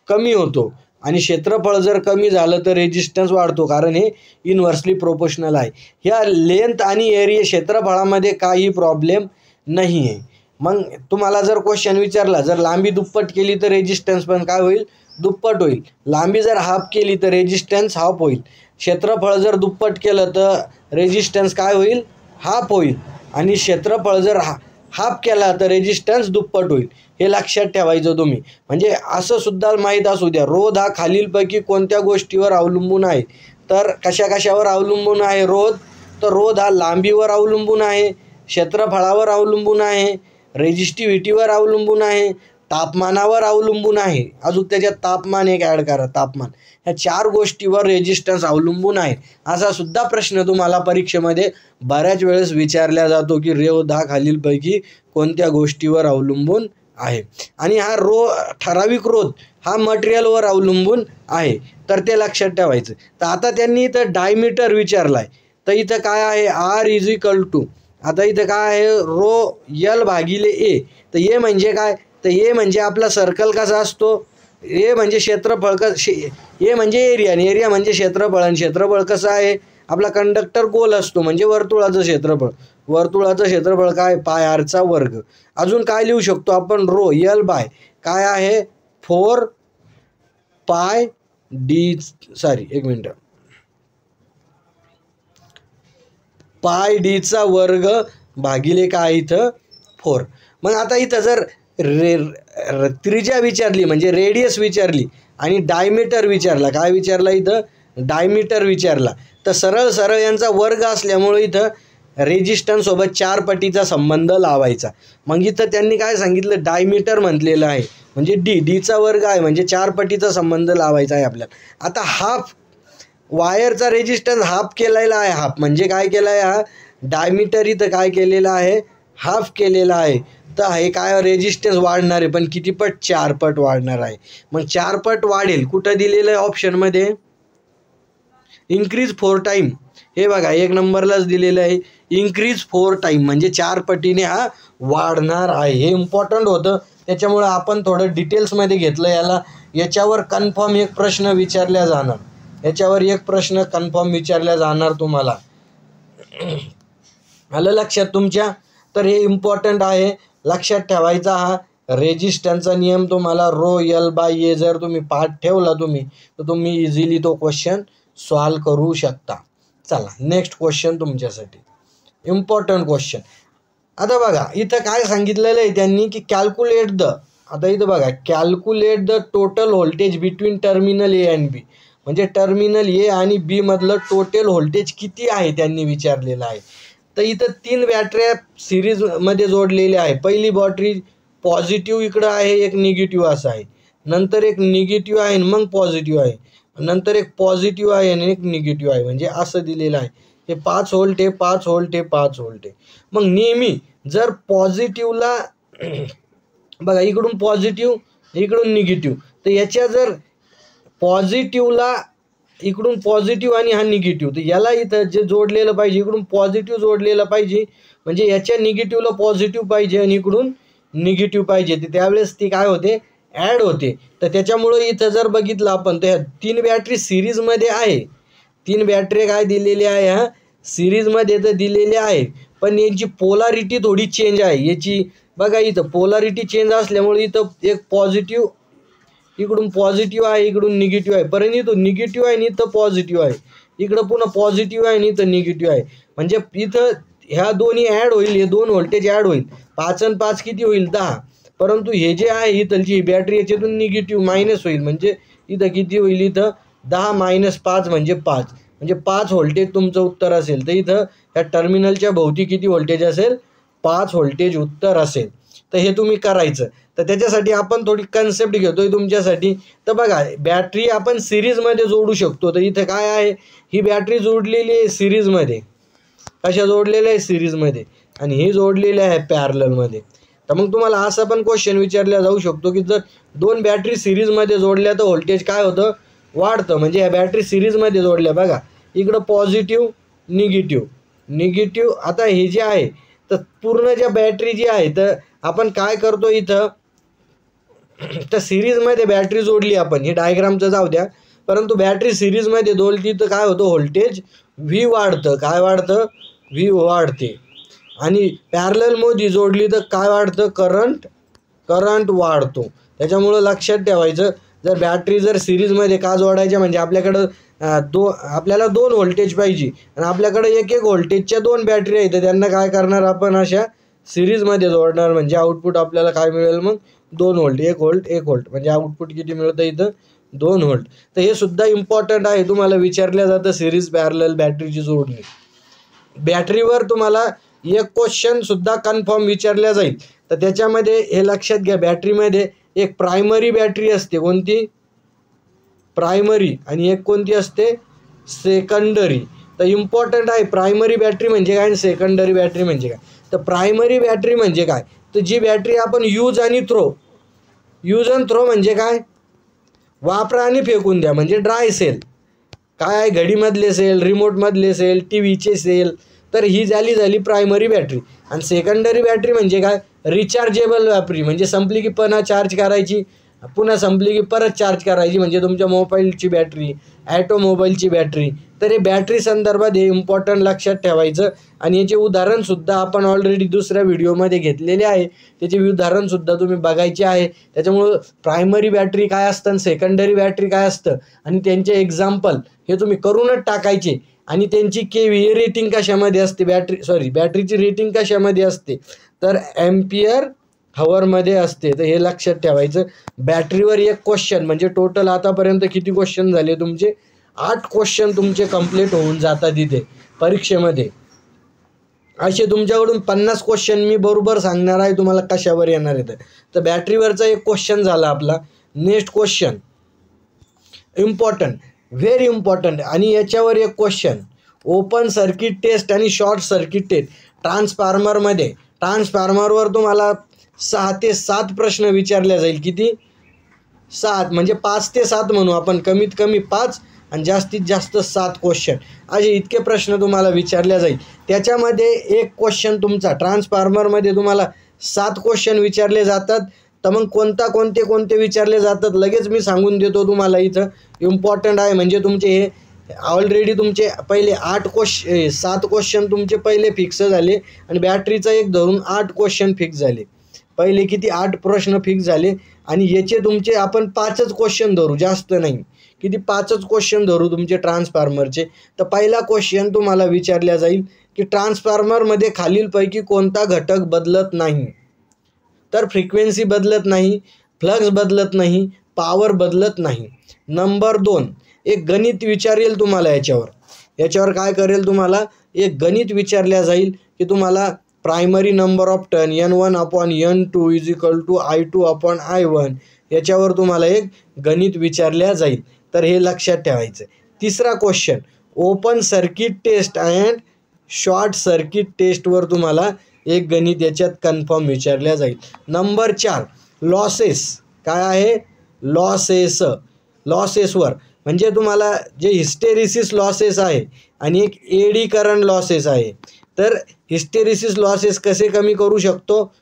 कमी होतो, आणि क्षेत्रफळ जर कमी झालं तर रेजिस्टन्स वाढतो, कारण हे इन्व्हर्सली प्रोपोर्शनल आहे. ह्या लेंथ आणि एरिया क्षेत्रफळामध्ये काही प्रॉब्लेम नाही आहे. मग तुम्हाला जर क्वेश्चन विचारला, जर लांबी दुप्पट केली तर रेजिस्टन्स पण काय होईल, दुप्पट होईल. लांबी जर हाफ केली तर रेजिस्टन्स हाफ होईल. क्षेत्रफळ जर दुप्पट केलं तर रेजिस्टन्स काय होईल, हाफ होईल. आणि क्षेत्रफळ जर हाफ केला तर रेजिस्टन्स दुप्पट होईल. हे लक्षात ठेवायचं तुम्ही. म्हणजे असं सुद्धा माहीत असू द्या, रोध हा खालीलपैकी कोणत्या गोष्टीवर अवलंबून आहे, तर कशावर अवलंबून आहे रोध, तर रोध हा लांबीवर अवलंबून आहे, क्षेत्रफळावर अवलंबून आहे, रेजिस्टिव्हिटीवर अवलंबून आहे, तापमानावर अवलंबून आहे. अजून त्याच्यात तापमान एक ॲड करा, तापमान. ह्या 4 गोष्टीवर रेजिस्टन्स अवलंबून आहे. असा सुद्धा प्रश्न तुम्हाला परीक्षेमध्ये बऱ्याच वेळेस विचारला जातो की रोध हा खालीलपैकी कोणत्या गोष्टीवर अवलंबून आहे. आणि हा ठराविक रोध हा मटेरियलवर अवलंबून आहे, तर ते लक्षात ठेवायचं. तर आता त्यांनी इथं डायमीटर विचारला आहे, तर इथं काय आहे, R आता इथं काय आहे, ρ/L. तर ए म्हणजे काय, तर ए म्हणजे आपला सर्कल कसा असतो, ए म्हणजे क्षेत्रफळ, ए म्हणजे एरिया, आणि एरिया म्हणजे क्षेत्रफळ, आणि क्षेत्रफळ कसं आहे, आपला कंडक्टर गोल असतो म्हणजे वर्तुळाचं क्षेत्रफळ. वर्तुळाचं क्षेत्रफळ काय, πr². अजून काय लिहू शकतो आपण, ρ काय आहे, 4πd² भागिले काय इथं 4. मग आता इथं जर त्रिज्या विचारली म्हणजे रेडियस विचारली आणि डायमीटर विचारला, काय विचारला इथं, डायमीटर विचारला तर सरळ सरळ यांचा वर्ग असल्यामुळे इथं रेजिस्टन्स सोबत 4 पटीचा संबंध लावायचा. मग इथं त्यांनी काय सांगितलं, डायमीटर म्हटलेलं आहे म्हणजे डीचा वर्ग आहे म्हणजे 4 पटीचा संबंध लावायचा आहे आपल्याला. आता हाफ वायरचा रेजिस्टन्स हाफ केलेला आहे. हाफ म्हणजे काय केलं आहे, हा डायमीटर इथं काय केलेला आहे, हाफ केलेला आहे. तर हे काय रेजिस्टन्स वाढणार आहे पण किती पट, 4 पट वाढणार आहे. मग 4 पट वाढेल कुठं दिलेलं आहे ऑप्शनमध्ये, इन्क्रीज 4 टाईम. हे बघा 1 नंबरलाच दिलेलं आहे इन्क्रीज 4 टाईम म्हणजे 4 पटीने हा वाढणार आहे. हे इम्पॉर्टंट होतं त्याच्यामुळे आपण थोडं डिटेल्समध्ये घेतलं याला. याच्यावर कन्फर्म एक प्रश्न विचारला जाणार, याच्यावर एक प्रश्न कन्फर्म विचारला जाणार तुम्हाला. आलं लक्षात तुमच्या. तर हे इम्पॉर्टंट आहे, लक्षात ठेवायचा. हा रेजिस्टन्सचा नियम तुम्हाला ρL/A जर तुम्ही पाठ ठेवला तर तुम्ही इझिली तो क्वेश्चन सॉल्व करू शकता. चला नेक्स्ट क्वेश्चन तुमच्यासाठी इम्पॉर्टंट क्वेश्चन. आता बघा इथं काय सांगितलेलं आहे त्यांनी की कॅल्क्युलेट द, आता इथं बघा calculate the total voltage between terminal A and B, म्हणजे टर्मिनल ए आणि बी मधलं टोटल व्होल्टेज किती आहे त्यांनी विचारलेलं आहे. तर इथं 3 बॅटऱ्या सिरीजमध्ये जोडलेल्या आहे. पहिली बॅटरी पॉझिटिव्ह इकडं आहे, एक निगेटिव्ह असं आहे, नंतर एक निगेटिव्ह आहे मग पॉझिटिव्ह आहे, नंतर एक पॉझिटिव्ह आहे आणि एक निगेटिव्ह आहे, म्हणजे असं दिलेलं आहे. हे 5 व्होल्ट आहे, 5 व्होल्ट आहे, 5 व्होल्ट आहे. मग नेहमी जर पॉझिटिव्हला बघा इकडून पॉझिटिव्ह इकडून निगेटिव्ह, तर याच्या जर पॉझिटिव्हला इकडून पॉझिटिव्ह आणि हा निगेटिव्ह, तर याला इथं जे जोडलेलं पाहिजे इकडून पॉझिटिव्ह जोडलेलं पाहिजे, म्हणजे याच्या निगेटिव्हला पॉझिटिव्ह पाहिजे आणि इकडून निगेटिव्ह पाहिजे, तर त्यावेळेस ती काय होते, ॲड होते. तर त्याच्यामुळं इथं जर बघितलं आपण तर ह्या 3 बॅटरी सिरीजमध्ये आहे. 3 बॅटरी काय दिलेली आहे, ह्या सिरीजमध्ये तर दिलेली आहे पण यांची पोलारिटी थोडी चेंज आहे. याची बघा इथं पोलारिटी चेंज असल्यामुळे इथं एक पॉझिटिव्ह इकडून पॉझिटिव्ह आहे इकडून निगेटिव्ह आहे, परंतु इथं निगेटिव्ह आहे आणि इथं पॉझिटिव्ह आहे, इकडं पुन्हा पॉझिटिव्ह आहे आणि इथं निगेटिव्ह आहे, म्हणजे इथं ह्या दोन्ही ॲड होईल, हे 2 व्होल्टेज ॲड होईल. 5 आणि 5 किती होईल, 10. परंतु हे जे आहे इथलची बॅटरी याच्यातून निगेटिव्ह मायनस होईल, म्हणजे इथं किती होईल, इथं 10 - 5 म्हणजे 5, म्हणजे 5 व्होल्टेज तुमचं उत्तर असेल. तर इथं ह्या टर्मिनलच्या भोवती किती व्होल्टेज असेल, 5 व्होल्टेज उत्तर असेल. तर हे तुम्ही करायचं. तर त्याच्यासाठी आपण थोडी कन्सेप्ट घेतोय तुमच्यासाठी. तर बघा बॅटरी आपण सिरीजमध्ये जोडू शकतो. तर इथं काय आहे, ही बॅटरी जोडलेली आहे सिरीजमध्ये, कशा जोडलेल्या आहे, सिरीजमध्ये, आणि ही जोडलेली आहे पॅरललमध्ये. तर मग तुम्हाला असा पण क्वेश्चन विचारला जाऊ शकतो की जर 2 बॅटरी सिरीजमध्ये जोडल्या तर व्होल्टेज काय होतं, वाढतं. म्हणजे ह्या बॅटरी सिरीजमध्ये जोडल्या, बघा इकडं पॉझिटिव्ह निगेटिव्ह. आता हे जे आहे तर पूर्ण ज्या बॅटरी जी आहे तर आपण काय करतो इथं, तर सिरीजमध्ये बॅटरी जोडली आपण, हे डायग्रामचं जाऊ द्या, परंतु बॅटरी सिरीजमध्ये जोडली तर काय होतं, व्होल्टेज व्ही वाढतं. काय वाढतं, व्ही वाढते. आणि पॅरललमध्ये जोडली तर काय वाढतं, करंट वाढतो. त्याच्यामुळं लक्षात ठेवायचं, जर बॅटरी जर सिरीजमध्ये का जोडायच्या, म्हणजे आपल्याकडं आपल्याला 2 व्होल्टेज पाहिजे आणि आपल्याकडे एक व्होल्टेजच्या 2 बॅटरी आहेत, तर त्यांना काय करणार आपण, अशा सिरीजमध्ये जोडणार, म्हणजे आउटपुट आपल्याला काय मिळेल, मग 2 व्होल्ट, 1 व्होल्ट, म्हणजे आउटपुट किती मिळतं इथं, 2 व्होल्ट. तर हे सुद्धा इम्पॉर्टंट आहे, तुम्हाला विचारलं जातं सिरीज पॅरलल बॅटरीची जोडणी. बॅटरीवर तुम्हाला एक क्वेश्चन सुद्धा कन्फर्म विचारल्या जाईल. तर त्याच्यामध्ये हे लक्षात घ्या, बॅटरीमध्ये एक प्रायमरी बॅटरी असते, कोणती, प्रायमरी, आणि एक कोणती असते, सेकंडरी. तर इम्पॉर्टंट आहे प्रायमरी बॅटरी म्हणजे काय आणि सेकंडरी बॅटरी म्हणजे काय. तर प्रायमरी बॅटरी म्हणजे काय, तर जी बॅटरी आपण यूज अँड थ्रो म्हणजे काय, वापरा आणि फेकून द्या, म्हणजे ड्राय सेल, काय आहे, घडीमधले सेल, रिमोटमधले सेल, टी व्हीचे सेल. तर ही झाली प्रायमरी बॅटरी. आणि सेकंडरी बॅटरी म्हणजे काय, रिचार्जेबल बॅटरी, म्हणजे संपली की पुन्हा चार्ज करायची, पुन्हा संपली की परत चार्ज करायची, म्हणजे तुमच्या मोबाईलची बॅटरी, ॲटोमोबाईलची बॅटरी. तर हे बॅटरी संदर्भात हे इम्पॉर्टंट लक्षात ठेवायचं. आणि याचे उदाहरणसुद्धा आपण ऑलरेडी दुसऱ्या व्हिडिओमध्ये घेतलेले आहे, त्याचे उदाहरणसुद्धा तुम्ही बघायचे आहे. त्याच्यामुळं प्रायमरी बॅटरी काय असतं आणि सेकंडरी बॅटरी काय असतं आणि त्यांचे एक्झाम्पल हे तुम्ही करूनच टाकायचे. आणि त्यांची केव्ही रेटिंग कशामध्ये असते, बॅटरीची रेटिंग कशामध्ये असते, तर ॲम्पियर हवरमध्ये असते. तर हे लक्षात ठेवायचं. बॅटरीवर एक क्वेश्चन, म्हणजे टोटल आतापर्यंत किती क्वेश्चन झाले तुमचे, 8 क्वेश्चन तुमचे कंप्लीट होऊन जातात इथे परीक्षेमध्ये. असे तुमच्याकडून 50 क्वेश्चन मी बरोबर सांगणार आहे तुम्हाला कशावर येणार आहेत. तर बॅटरीवरचा एक क्वेश्चन झाला आपला. Next question important, very important, आणि याच्यावर एक क्वेश्चन ओपन सर्किट टेस्ट आणि शॉर्ट सर्किट टेस्ट ट्रान्सफॉर्मरमध्ये. ट्रान्सफॉर्मरवर तुम्हाला 6 ते 7 प्रश्न विचारले जाईल. किती? 7, म्हणजे 5 ते 7 म्हणू आपण, कमीत कमी 5 आणि जास्तीत जास्त 7 क्वेश्चन असे इतके प्रश्न तुम्हाला विचारले जाईल. त्याच्यामध्ये एक क्वेश्चन तुमचा ट्रान्सफॉर्मरमध्ये तुम्हाला 7 क्वेश्चन विचारले जातात. तर मग कोणते विचारले जातात लगेच मी सांगून देतो तुम्हाला. इथं इम्पॉर्टंट आहे, म्हणजे तुमचे हे ऑलरेडी तुमचे पहिले 7 क्वेश्चन तुमचे पहिले फिक्स झाले आणि बॅटरीचा एक धरून 8 क्वेश्चन फिक्स झाले. पहिले किती 8 प्रश्न फिक्स झाले आणि याचे तुमचे आपण 5च क्वेश्चन धरू, जास्त नाही. किती 5च क्वेश्चन धरू तुमचे ट्रान्सफॉर्मरचे. तर पहिला क्वेश्चन तुम्हाला विचारला जाईल की ट्रान्सफॉर्मरमध्ये खालीलपैकी कोणता घटक बदलत नाही? तर फ्रिक्वेन्सी बदलत नाही, फ्लक्स बदलत नाही, पॉवर बदलत नाही. नंबर 2, एक गणित विचारेल तुम्हाला. याच्यावर काय करेल तुम्हाला, एक गणित विचारल्या जाईल की तुम्हाला primary number of turn N1/N2 = I2/I1 याच्यावर तुम्हाला एक गणित विचारल्या जाईल. तर हे लक्षात ठेवायचं. तिसरा question open circuit test and short circuit टेस्टवर तुम्हाला एक गणित याच्यात कन्फर्म विचारल्या जाईल. Number 4 losses. काय आहे? लॉसेसवर म्हणजे तुम्हाला जे हिस्टेरिसिस लॉसेस आहे आणि एक एडी करंट लॉसेस आहे. तर हिस्टेरिसिस लॉसेस कसे कमी करू शकतो?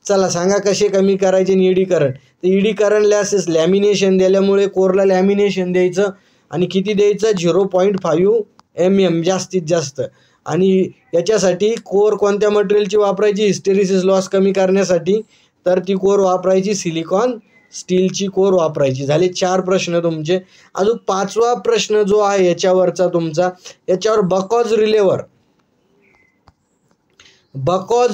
चला सांगा कसे कमी करायचे. एडी करंट, तर एडी करंट लॉसेस लॅमिनेशन दिल्यामुळे कोरला लॅमिनेशन द्यायचं आणि किती द्यायचं? 0.5 mm जास्तीत जास्त. आणि याच्यासाठी कोर कोणत्या मटेरियलची वापरायची हिस्टेरिसिस लॉस कमी करण्यासाठी? तर ती कोर वापरायची सिलिकॉन स्टीलची कोर वापरायची. झाले 4 प्रश्न तुमचे. अजून 5वा प्रश्न जो आहे याच्यावरचा तुमचा, याच्यावर बकॉज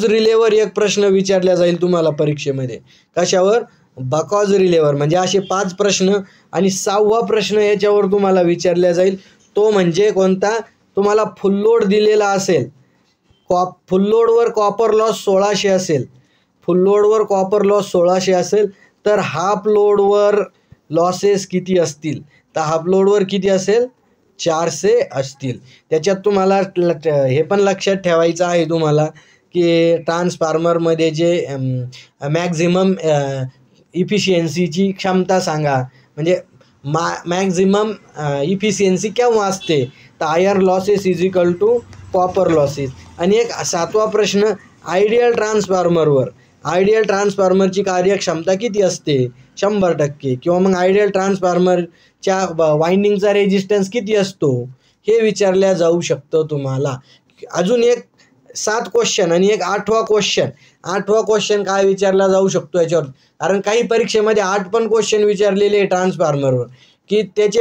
रिलेवर एक प्रश्न विचारला जाईल तुम्हाला परीक्षेमध्ये. कशावर? बकॉज रिलेवर. म्हणजे असे 5 प्रश्न आणि 6वा प्रश्न याच्यावर तुम्हाला विचारला जाईल. तो म्हणजे कोणता? तुम्हाला फुल लोड दिलेला असेल, फुल लोडवर कॉपर लॉस 1600 असेल, फुल लोडवर कॉपर लॉस 1600 असेल, तर हाफ लोडवर लॉसेस किती असतील? तर हाफ लोडवर किती असेल? 400 असतील. त्याच्यात तुम्हाला हे पण लक्षात ठेवायचं आहे तुम्हाला की ट्रान्सफॉर्मरमध्ये जे मॅक्झिमम इफिशियन्सीची क्षमता सांगा. म्हणजे मॅक्झिमम इफिशियन्सी केव्हा असते? तर आयर्न लॉसेस = कॉपर लॉसेस. आणि एक 7वा प्रश्न आयडियल ट्रान्सफॉर्मरची कार्यक्षमता किती असते? 100%. किंवा मग आयडियल ट्रान्सफॉर्मरच्या वाइंडिंगचा रेजिस्टन्स किती असतो? हे विचारल्या जाऊ शकतं तुम्हाला. अजून एक 7 क्वेश्चन आणि एक 8वा क्वेश्चन काय विचारला जाऊ शकतो याच्यावर? कारण काही परीक्षेमध्ये 8 पण क्वेश्चन विचारलेले आहे ट्रान्सफॉर्मरवर की त्याचे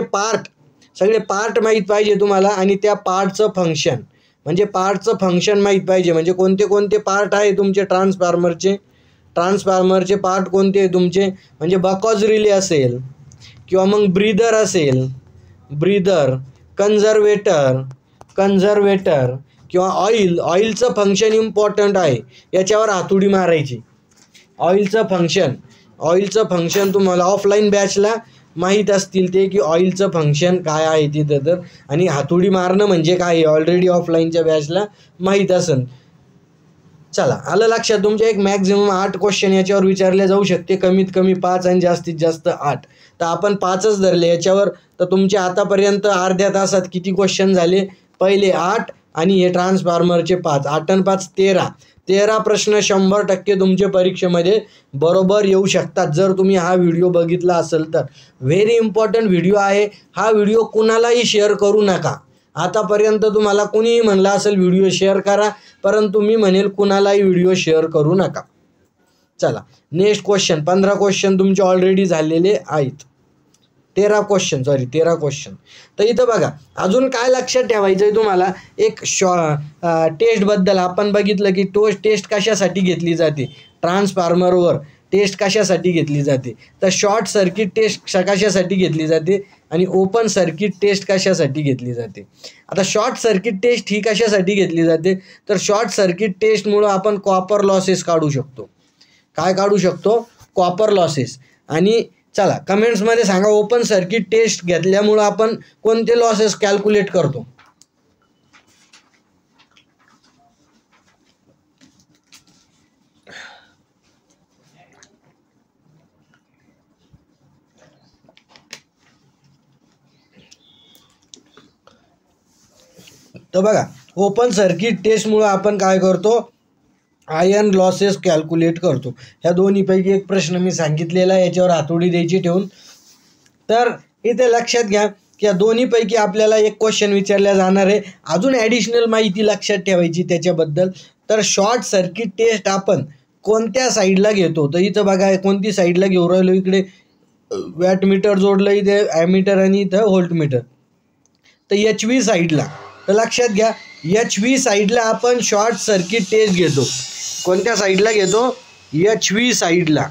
सगळे पार्ट माहीत पाहिजे तुम्हाला आणि त्या पार्टचं फंक्शन माहीत पाहिजे. म्हणजे कोणते पार्ट आहे तुमचे ट्रान्सफॉर्मरचे पार्ट कोणते तुमचे? म्हणजे बकॉज रिले असेल किंवा मग ब्रीदर असेल, कन्झर्वेटर किंवा ऑइलचं फंक्शन इम्पॉर्टंट आहे. याच्यावर हातोडी मारायची. ऑइलचं फंक्शन तुम्हाला ऑफलाईन बॅचला माहीत असतील ते की ऑइलचं फंक्शन काय आहे तिथं. तर आणि हातोडी मारणं म्हणजे काय ऑलरेडी ऑफलाईनच्या बॅचला माहीत असेल. चला आलं लक्षात तुमच्या. एक मॅक्झिमम 8 क्वेश्चन याच्यावर विचारले जाऊ शकते, कमीत कमी 5 आणि जास्तीत जास्त 8. तर आपण 5च धरले याच्यावर. तर तुमचे आतापर्यंत अर्ध्या तासात किती क्वेश्चन झाले? पहिले 8 आणि हे ट्रान्सफॉर्मरचे 5. 8 आणि 5 13 प्रश्न 100% तुमच्या परीक्षेमध्ये बरोबर येऊ शकतात जर तुम्ही हा व्हिडिओ बघितला असेल तर. व्हेरी इम्पॉर्टंट व्हिडिओ आहे हा. व्हिडिओ कुणालाही शेअर करू नका. आतापर्यंत तुम्हाला कुणीही म्हणलं असेल व्हिडिओ शेअर करा, परंतु मी म्हणेल कुणालाही व्हिडिओ शेअर करू नका. चला नेक्स्ट क्वेश्चन. 15 क्वेश्चन तुमचे ऑलरेडी झालेले आहेत. 13 क्वेश्चन. तर इथं बघा अजून काय लक्षात ठेवायचं आहे तुम्हाला. एक टेस्टबद्दल आपण बघितलं की टेस्ट कशासाठी घेतली जाते? ट्रान्सफॉर्मरवर टेस्ट कशासाठी घेतली जाते, तर शॉर्ट सर्किट टेस्ट कशासाठी घेतली जाते आणि ओपन सर्किट टेस्ट कशासाठी घेतली जाते. आता शॉर्ट सर्किट टेस्ट ही कशासाठी घेतली जाते, तर शॉर्ट सर्किट टेस्टमुळं आपण कॉपर लॉसेस काढू शकतो. काय काढू शकतो, कॉपर लॉसेस. आणि चला कमेंट्समध्ये सांगा ओपन सर्किट टेस्ट घेतल्यामुळं आपण कोणते लॉसेस कॅल्क्युलेट करतो. तर बघा ओपन सर्किट टेस्टमुळं आपण काय करतो, आयर्न लॉसेस कॅल्क्युलेट करतो. ह्या दोन्हीपैकी एक प्रश्न मी सांगितलेला आहे, याच्यावर हातोडी द्यायची ठेवून. तर इथे लक्षात घ्या की या दोन्हीपैकी आपल्याला एक क्वेश्चन विचारला जाणार आहे. अजून ॲडिशनल माहिती लक्षात ठेवायची त्याच्याबद्दल. तर शॉर्ट सर्किट टेस्ट आपण कोणत्या साईडला घेतो, तर इथं बघा कोणती साईडला घेऊ राहिलो, इकडे वॅटमीटर जोडलं, इथे ॲमीटर आणि इथं व्होल्टमीटर. तर HV साईडला, तर लक्षात घ्या HV साईडला आपण शॉर्ट सर्किट टेस्ट घेतो. कोणत्या साईडला घेतो, HV साईडला.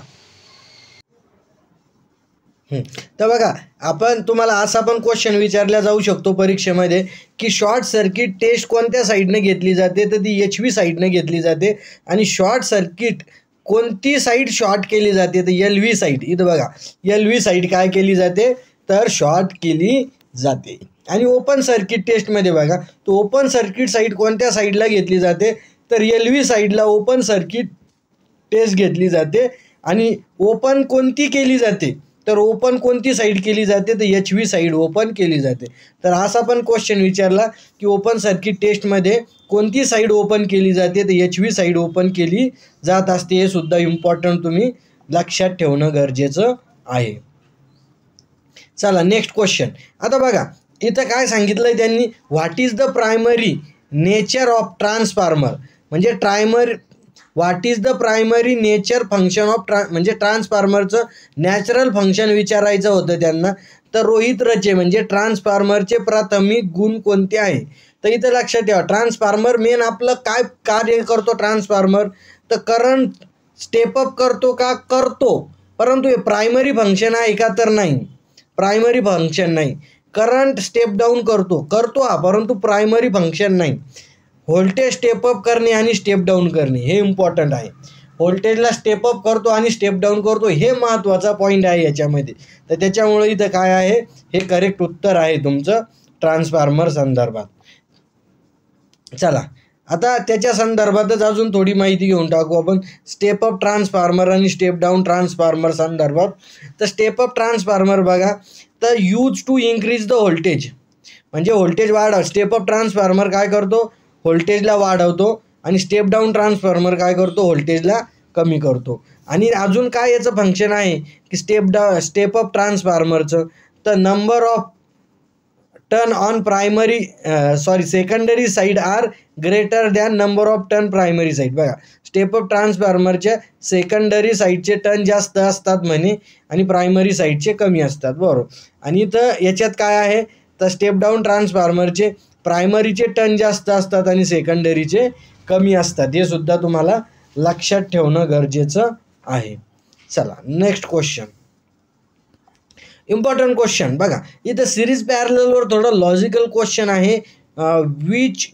तर बघा आपण तुम्हाला असा पण क्वेश्चन विचारला जाऊ शकतो परीक्षेमध्ये की शॉर्ट सर्किट टेस्ट कोणत्या साईडने घेतली जाते, तर ती HV साईडने घेतली जाते. आणि शॉर्ट सर्किट कोणती साईड शॉर्ट केली जाते, तर LV साईड. इथं बघा LV साईड काय केली जाते, तर शॉर्ट केली जाते. आणि ओपन सर्किट टेस्टमध्ये बघा तो ओपन सर्किट साईड कोणत्या साईडला घेतली जाते, तर LV साईडला ओपन सर्किट टेस्ट घेतली जाते. आणि ओपन कोणती केली जाते, तर ओपन कोणती साईड केली जाते, तर HV साईड ओपन केली जाते. तर असा पण क्वेश्चन विचारला की ओपन सर्किट टेस्टमध्ये कोणती साईड ओपन केली जाते, तर HV साईड ओपन केली जात असते. हे सुद्धा इम्पॉर्टंट तुम्ही लक्षात ठेवणं गरजेचं आहे. चला नेक्स्ट क्वेश्चन. आता बघा इथं काय सांगितलं आहे त्यांनी, what is the primary nature of transformer. म्हणजे what is the primary nature function of म्हणजे ट्रान्सफॉर्मरचं नॅचरल फंक्शन विचारायचं होतं त्यांना. तर रोहित रचे म्हणजे ट्रान्सफॉर्मरचे प्राथमिक गुण कोणते आहे. तर इथं लक्षात ठेवा ट्रान्सफॉर्मर मेन आपलं काय कार्य करतो ट्रान्सफॉर्मर, तर करंट स्टेपअप करतो का, करतो. परंतु हे प्रायमरी फंक्शन आहे का, तर नाही, प्रायमरी फंक्शन नाही. करंट स्टेप डाऊन करतो हा, परंतु प्रायमरी फंक्शन नाही. व्होल्टेज स्टेपअप करणे आणि स्टेप डाऊन करणे हे इम्पॉर्टंट आहे. व्होल्टेजला स्टेपअप करतो आणि स्टेप डाऊन करतो हे महत्त्वाचा पॉईंट आहे याच्यामध्ये. तर त्याच्यामुळे इथं काय आहे, हे करेक्ट उत्तर आहे तुमचं ट्रान्सफॉर्मर संदर्भात. चला आता त्याच्या संदर्भातच अजून थोडी माहिती घेऊन टाकू आपण स्टेपअप ट्रान्सफॉर्मर आणि स्टेप डाऊन ट्रान्सफॉर्मर संदर्भात. तर स्टेपअप ट्रान्सफॉर्मर बघा, तर use to increase the voltage म्हणजे व्होल्टेज वाढव. स्टेपअप ट्रान्सफॉर्मर काय करतो, व्होल्टेजला वाढवतो. आणि स्टेप डाऊन ट्रान्सफॉर्मर काय करतो, व्होल्टेजला कमी करतो. आणि अजून काय याचं फंक्शन आहे की स्टेपअप ट्रान्सफॉर्मरचं, तर number of turn on secondary side are greater than number of turn primary side. बघा स्टेपअप ट्रान्सफॉर्मरच्या सेकंडरी साईडचे टर्न जास्त असतात म्हणे आणि प्रायमरी साईडचे कमी असतात, बरोबर. आणि तर याच्यात काय आहे, तर स्टेप डाऊन ट्रान्सफॉर्मरचे प्रायमरीचे टर्न जास्त असतात आणि सेकंडरीचे कमी असतात. हे सुद्धा तुम्हाला लक्षात ठेवणं गरजेचं आहे. चला नेक्स्ट क्वेश्चन, इम्पॉर्टंट क्वेश्चन. बघा इथं सिरीज पॅरललवर थोडं लॉजिकल क्वेश्चन आहे. Which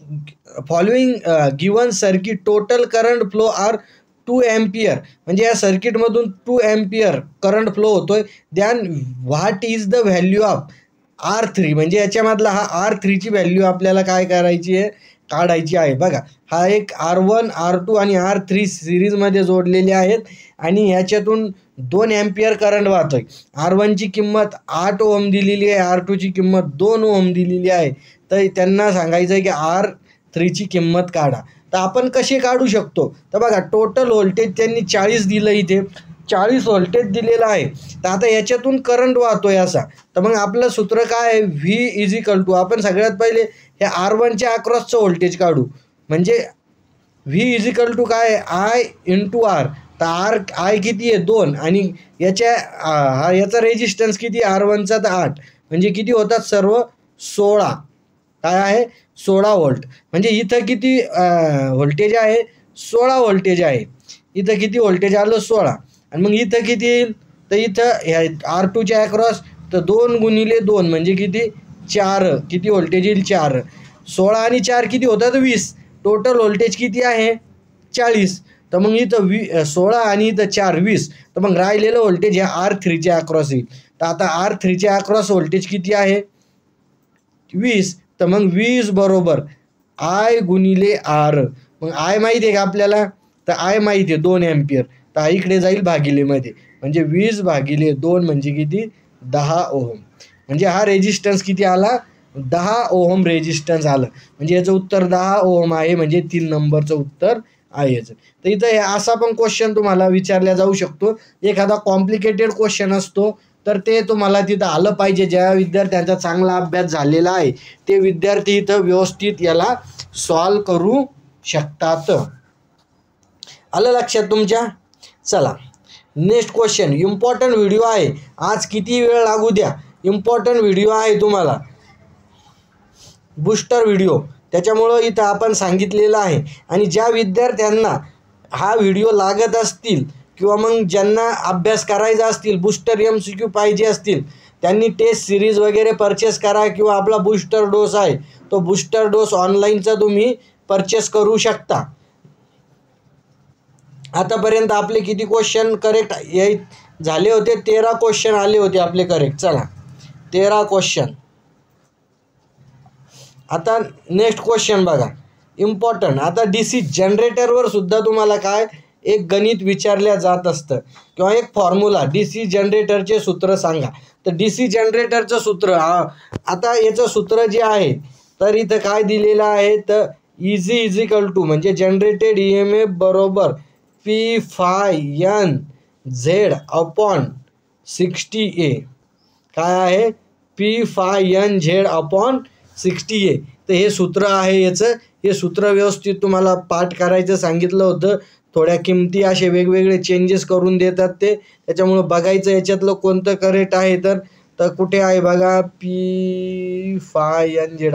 following given circuit total current flow are 2 ampere. म्हणजे या सर्किटमधून 2 एम्पियर करंट फ्लो होतोय. Then what is the value of R3. म्हणजे याच्यामधला हा R3ची व्हॅल्यू आपल्याला काय करायची आहे, काढायची आहे. बघा हा एक R1 R2 आणि R3 सिरीजमध्ये जोडलेले आहेत आणि याच्यातून 2 एम्पियर करंट वाहतोय. R1ची किंमत 8 ओहम दिलेली आहे, R2ची किंमत 2 ओहम दिलेली आहे. तर त्यांना सांगायचं आहे की R3ची किंमत काढा. तर आपण कशी काढू शकतो, तर बघा टोटल व्होल्टेज त्यांनी 40 दिलं, इथे 40 व्होल्टेज दिलेलं आहे. तर आता याच्यातून करंट वाहतोय असा, तर मग आपलं सूत्र काय आहे, V आपण सगळ्यात पहिले हे R1च्या अक्रॉसचं व्होल्टेज काढू. म्हणजे V काय I × R. तर I किती आहे 2 आणि याचा रेजिस्टन्स किती R1चा, तर 8. म्हणजे किती होतात सर्व 16. काय आहे 16 व्होल्ट. म्हणजे इथं किती व्होल्टेज आहे, 16 व्होल्टेज आहे. इथं किती व्होल्टेज आलं 16. आणि मग इथं किती येईल, तर इथं ह्या R2च्या अक्रॉस तर 2 गुणिले 2 म्हणजे किती 4, किती व्होल्टेज येईल 4, 16 आणि 4 किती होतात 20, टोटल व्होल्टेज किती आहे 40. तर मग इथं 16 आणि इथं 4 20, तर मग राहिलेलं व्होल्टेज ह्या R3च्या अक्रॉस येईल. तर आता R3च्या अक्रॉस व्होल्टेज किती आहे 20, तर मग 20 बरोबर I गुणिले R. मग I माहिती आहे का आपल्याला, तर I माहिती आहे 2 अँपिअर, तर इकडे जाईल भागिलेमध्ये, म्हणजे 20 भागिले 2 म्हणजे किती 10 ओहम. म्हणजे हा रेजिस्टन्स किती आला 10 ओहम रेजिस्टन्स आलं. म्हणजे याचं उत्तर 10 ओहम आहे, म्हणजे 3 नंबरचं उत्तर आहे याचं. तर इथं असा पण क्वेश्चन तुम्हाला विचारला जाऊ शकतो. एखादा कॉम्प्लिकेटेड क्वेश्चन असतो तर ते तुम्हाला तिथं आलं पाहिजे. ज्या विद्यार्थ्यांचा चांगला अभ्यास झालेला आहे ते विद्यार्थी इथं व्यवस्थित याला सॉल्व करू शकतात. आलं लक्षात तुमच्या. चला नेक्स्ट क्वेश्चन, इम्पॉर्टंट व्हिडिओ आहे, आज किती वेळ लागू द्या, इम्पॉर्टंट व्हिडिओ आहे तुम्हाला, बूस्टर व्हिडिओ, त्याच्यामुळं इथं आपण सांगितलेलं आहे. आणि ज्या विद्यार्थ्यांना हा व्हिडिओ लागत असतील किंवा मग ज्यांना अभ्यास करायचा असतील, बूस्टर MCQ पाहिजे असतील, त्यांनी टेस्ट सिरीज वगैरे परचेस करा, किंवा आपला बूस्टर डोस आहे तो बूस्टर डोस ऑनलाईनचा तुम्ही परचेस करू शकता. आतापर्यंत आपले किती क्वेश्चन करेक्ट झाले होते, 13 क्वेश्चन आले होते आपले करेक्ट. चला 13 क्वेश्चन. आता नेक्स्ट क्वेश्चन बघा, इम्पॉर्टंट. आता DC जनरेटरवर सुद्धा तुम्हाला काय एक गणित विचारल्या जात असतं, किंवा एक फॉर्म्युला, DC जनरेटरचे सूत्र सांगा. तर DC जनरेटरचं सूत्र, आता याचं सूत्र जे आहे तर इथं काय दिलेलं आहे, तर EG इज इक्वल टू, म्हणजे जनरेटेड EMF बरोबर P∅N/Z अपॉन 60A. काय आहे P∅N/Z अपॉन 60A. तर हे सूत्र आहे याचं. हे सूत्र व्यवस्थित तुम्हाला पाठ करायचं सांगितलं होतं. थोड्या किमती असे वेगवेगळे चेंजेस करून देतात ते, त्याच्यामुळं बघायचं याच्यातलं कोणतं करेक्ट आहे. तर कुठे आहे बघा, P∅N/Z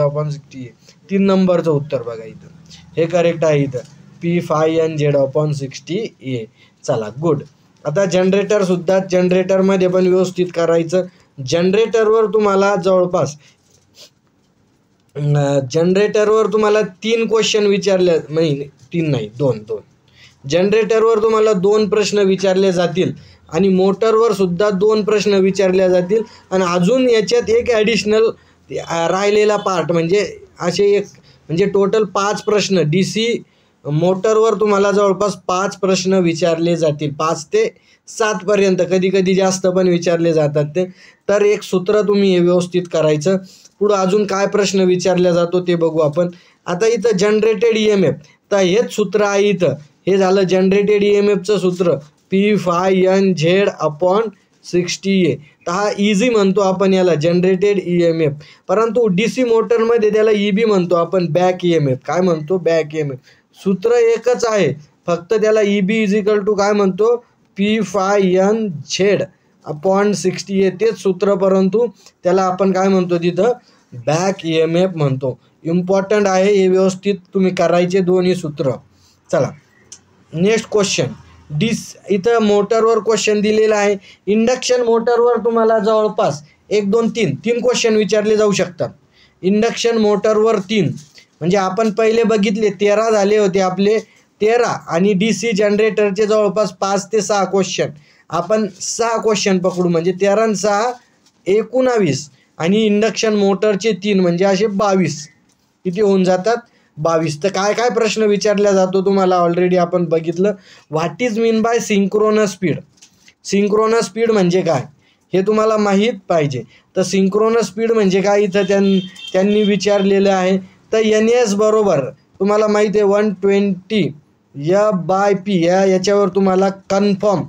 अपॉन 60A, 3 नंबरचं उत्तर बघा इथं, हे करेक्ट आहे इथं, P∅N/Z अपॉन 60A. चला गुड. आता जनरेटरसुद्धा, जनरेटरमध्ये पण व्यवस्थित करायचं. जनरेटरवर तुम्हाला जवळपास जनरेटरवर तुम्हाला 3 क्वेश्चन विचारले, नाही 3 नाही 2 जनरेटरवर तुम्हाला 2 प्रश्न विचारले जातील, आणि मोटरवर सुद्धा 2 प्रश्न विचारले जातील. आणि अजून याच्यात एक ॲडिशनल राहिलेला पार्ट, म्हणजे असे एक, म्हणजे टोटल 5 प्रश्न DC मोटरवर तुम्हाला जवळपास 5 प्रश्न विचारले जातील, 5 ते 7 पर्यंत, कधी कधी जास्त पण विचारले जातात ते. तर एक सूत्र तुम्ही हे व्यवस्थित करायचं. पुढं अजून काय प्रश्न विचारला जातो ते बघू आपण. आता इथं जनरेटेड EMF, तर हेच सूत्र आहे इथं, हे झालं जनरेटेड EMFचं सूत्र, P∅N/Z अपॉन 60A. तर हा इझी म्हणतो आपण याला, जनरेटेड EMF. परंतु DC मोटरमध्ये त्याला EB म्हणतो आपण, बॅक EMF. काय म्हणतो, बॅक EMF. सूत्र एकच आहे, फक्त त्याला EB इज इक्वल टू काय म्हणतो, P∅N/Z अपॉन 60A, तेच सूत्र, परंतु त्याला आपण काय म्हणतो तिथं, बॅक EMF म्हणतो. इम्पॉर्टंट आहे, हे व्यवस्थित तुम्ही करायचे दोन्ही सूत्र. चला नेक्स्ट क्वेश्चन, इथं मोटरवर क्वेश्चन दिलेला आहे. इंडक्शन मोटरवर तुम्हाला जवळपास 1 2 3 क्वेश्चन विचारले जाऊ शकतात. इंडक्शन मोटरवर 3, म्हणजे आपण पहिले बघितले 13 झाले होते आपले, 13, आणि DC जनरेटरचे जवळपास 5 ते 6 क्वेश्चन. आपण 6 क्वेश्चन पकडू, म्हणजे 13 आणि 6 19, आणि इंडक्शन मोटरचे 3 म्हणजे असे 22, किती होऊन जातात 22. तर काय काय प्रश्न विचारला जातो तुम्हाला ऑलरेडी आपण बघितलं. What is mean by synchronous speed, synchronous speed म्हणजे काय हे तुम्हाला माहीत पाहिजे. तर सिंक्रोनस स्पीड म्हणजे काय इथं त्यांनी विचारलेलं आहे. तर NS बरोबर तुम्हाला माहिती आहे 120 F/P, याच्यावर तुम्हाला कन्फर्म